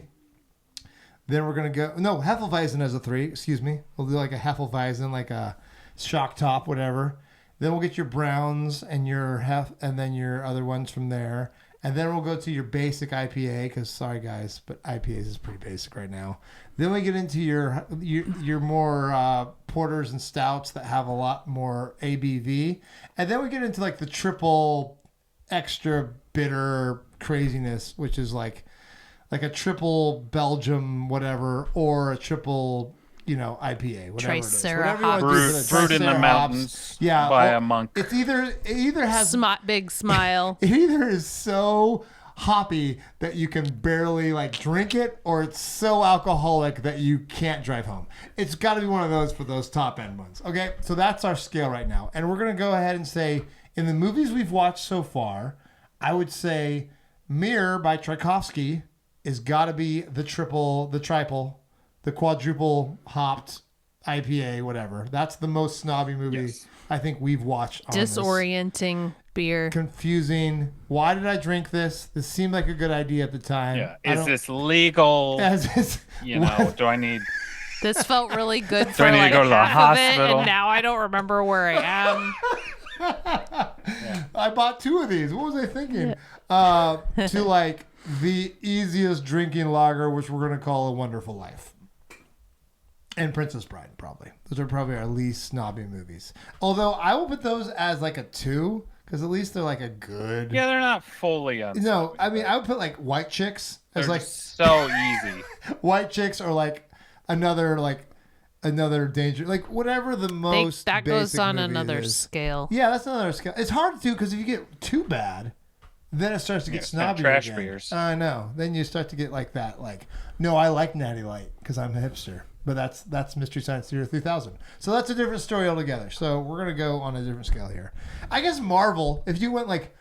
Then we're gonna go Hefeweizen as a 3. Excuse me. We'll do like a Hefeweizen, like a Shock Top, whatever. Then we'll get your browns and and then your other ones from there. And then we'll go to your basic IPA, because sorry guys, but IPAs is pretty basic right now. Then we get into your more porters and stouts that have a lot more ABV. And then we get into like the triple extra bitter craziness, which is like a triple Belgium whatever, or a triple IPA, whatever it is. Whatever you want to do for the Brewed in the Tricera mountains hops. by a monk. It either has Big smile. it either is so hoppy that you can barely like drink it, or it's so alcoholic that you can't drive home. It's got to be one of those for those top end ones. Okay, so that's our scale right now, and we're gonna go ahead and say in the movies we've watched so far, I would say Mirror by Tchaikovsky is got to be the triple, the quadruple hopped IPA, whatever. That's the most snobby movie I think we've watched on Disorienting beer. Confusing. Why did I drink this? This seemed like a good idea at the time. Yeah. Is this legal? Do I need... This felt really good for I need to like go to the half of it, hospital? and now I don't remember where I am. I bought 2 of these. What was I thinking? To like the easiest drinking lager, which we're going to call A Wonderful Life. And Princess Bride, probably. Those are probably our least snobby movies. Although I will put those as like a 2, because at least they're like a good... Yeah, they're not fully unsnobby. No, I mean, I would put like White Chicks as They're like... so easy. White Chicks are like another danger... Like whatever the most that goes basic on movie another is. scale. Yeah, that's another scale. It's hard to do because if you get too bad, then it starts to get snobby trash again. beers. I know. Then you start to get like that. Like, no, I like Natty Light because I'm a hipster. But that's Mystery Science Theater 3000. So that's a different story altogether. So we're going to go on a different scale here. I guess Marvel, if you went like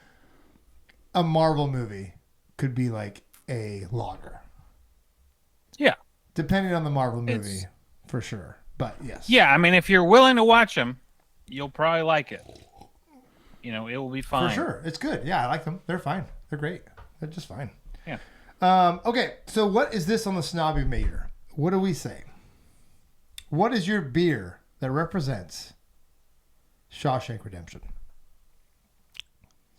a Marvel movie, could be like a lager. Yeah. Depending on the Marvel movie, for sure. But yes. Yeah, I mean, if you're willing to watch them, you'll probably like it. It will be fine. For sure. It's good. Yeah, I like them. They're fine. They're great. They're just fine. Yeah. Okay, so what is this on the snobby meter? What do we say? What is your beer that represents Shawshank Redemption?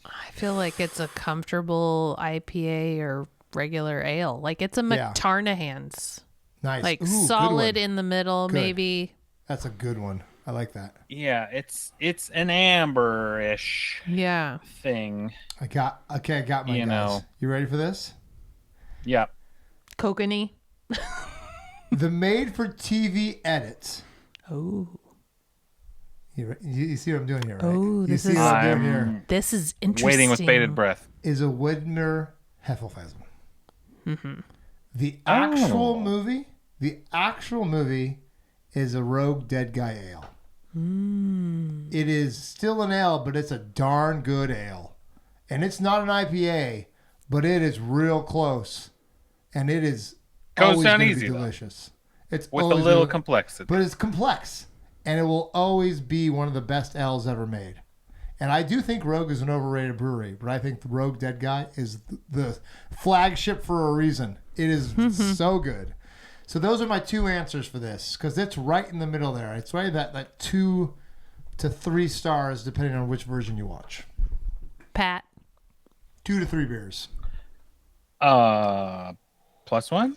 I feel like it's a comfortable IPA or regular ale. Like it's a McTarnahan's. Nice. Like Ooh, solid in the middle, Good. maybe. That's a good one. I like that. Yeah, it's an amber-ish thing. I got my guys. You ready for this? Yeah. Kokanee. The made-for-TV edits. Oh. You see what I'm doing here, right? Oh, you see what I'm doing here? This is interesting. Waiting with bated breath. Is a Widmer Hefeweizen. Mm-hmm. The actual movie is a Rogue Dead Guy Ale. It is still an ale, but it's a darn good ale. And it's not an IPA, but it is real close. And it is Goes always down gonna easy, be delicious. It's with a always little gonna- complexity. But it's complex. And it will always be one of the best ales ever made. And I do think Rogue is an overrated brewery, but I think the Rogue Dead Guy is the flagship for a reason. It is so good. So those are my 2 answers for this, because it's right in the middle there. It's right at that 2 to 3 stars, depending on which version you watch. Pat. 2 to 3 beers. +1?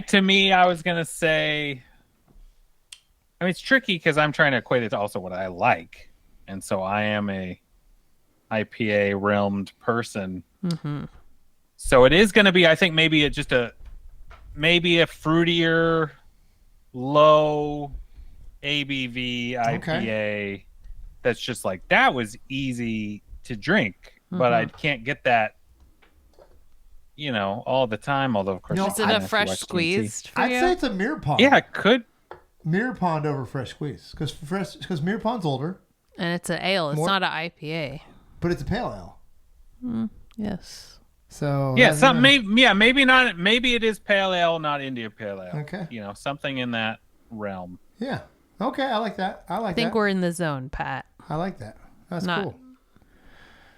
To me, I was going to say... I mean, it's tricky because I'm trying to equate it to also what I like. And so I am a IPA realmed person. Mm-hmm. So it is going to be, I think, maybe a fruitier, low ABV IPA that's just like, that was easy to drink, but I can't get that, all the time. Although, of course, is it a fresh squeezed for I'd you? say it's a Mirror Pond. Yeah, it could. Mirror Pond over Fresh Squeeze, because Mirror Pond's older, And it's an ale. It's not an IPA. but it's a pale ale. Yes. So Yeah, that's some it. maybe not. Maybe it is pale ale, not India pale ale. Okay. You know, something in that realm. Yeah. Okay, I like that. I like I think that. we're in the zone, Pat. I like that. That's Not- cool.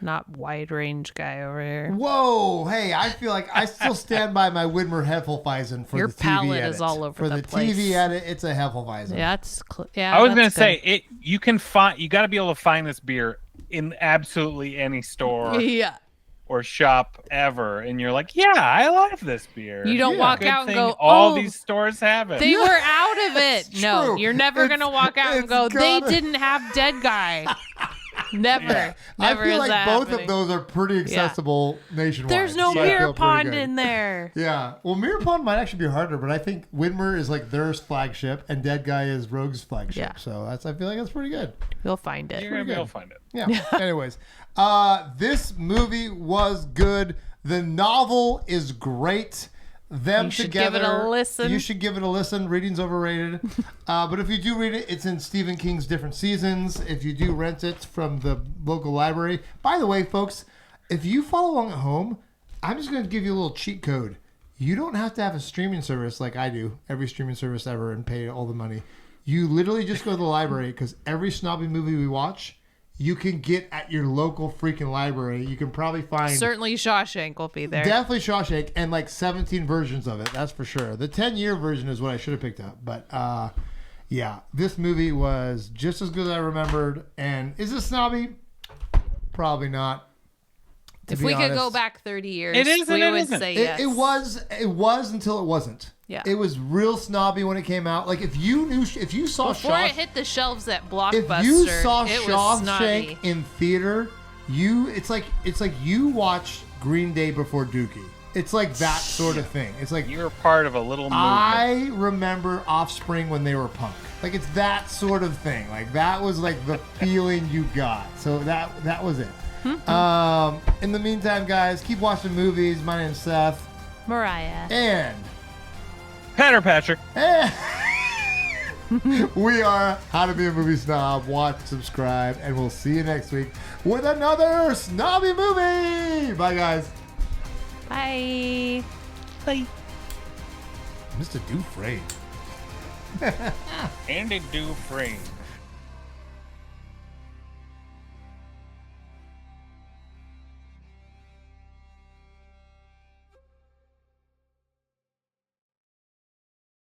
Not wide range guy over here. Whoa, hey, I feel like I still stand by my Widmer Heffelweisen for Your the TV palate edit. is all over for the the place. TV edit, it's a Heffelweisen. Yeah, I was gonna that's say good. it. You can find. You got to be able to find this beer in absolutely any store Yeah. or shop ever, and you're like, yeah, I love this beer. You don't Yeah. walk Good out and thing go, all "Oh, these stores have it. they were out of it." It's No, true. you're never It's- gonna walk out and it's go, "They gotta- didn't have Dead Guy." Never. I Never feel is like that both happening. of those are pretty accessible nationwide. There's no so I beer feel pretty pond good. in there. Yeah. Well, Mirror Pond might actually be harder, but I think Widmer is like their flagship, and Dead Guy is Rogue's flagship. Yeah. So I feel like that's pretty good. You'll find it. You're gonna be able to find it. Yeah. Anyways, this movie was good. The novel is great. Them You should together. give it a listen. You should give it a listen. Reading's overrated. But if you do read it, it's in Stephen King's different seasons. If you do rent it from the local library. By the way, folks, if you follow along at home, I'm just going to give you a little cheat code. You don't have to have a streaming service like I do, every streaming service ever, and pay all the money. You literally just go to the library because every snobby movie we watch, you can get at your local freaking library. You can probably find Certainly Shawshank will be there. definitely Shawshank and like 17 versions of it. That's for sure. The 10-year version is what I should have picked up. But yeah, this movie was just as good as I remembered. And is it snobby? Probably not. to If be we could go honest. back 30 years, It is and we it would isn't. say It, yes. it was until it wasn't. Yeah. It was real snobby when it came out. Like if you saw Before it Shawshank, hit the shelves at Blockbuster, if you saw it was snobby. Shawshank in theater, it's like you watched Green Day before Dookie. It's like that sort of thing. It's like You were part of a little movement. I remember Offspring when they were punk. Like it's that sort of thing. Like that was like the feeling you got. So that was it. In the meantime, guys, keep watching movies. My name's Seth, Mariah. and Patter Patrick. we are How to Be a Movie Snob. Watch, subscribe, and we'll see you next week with another snobby movie. Bye, guys. Bye. Bye. Mr. Dufresne. Andy Dufresne.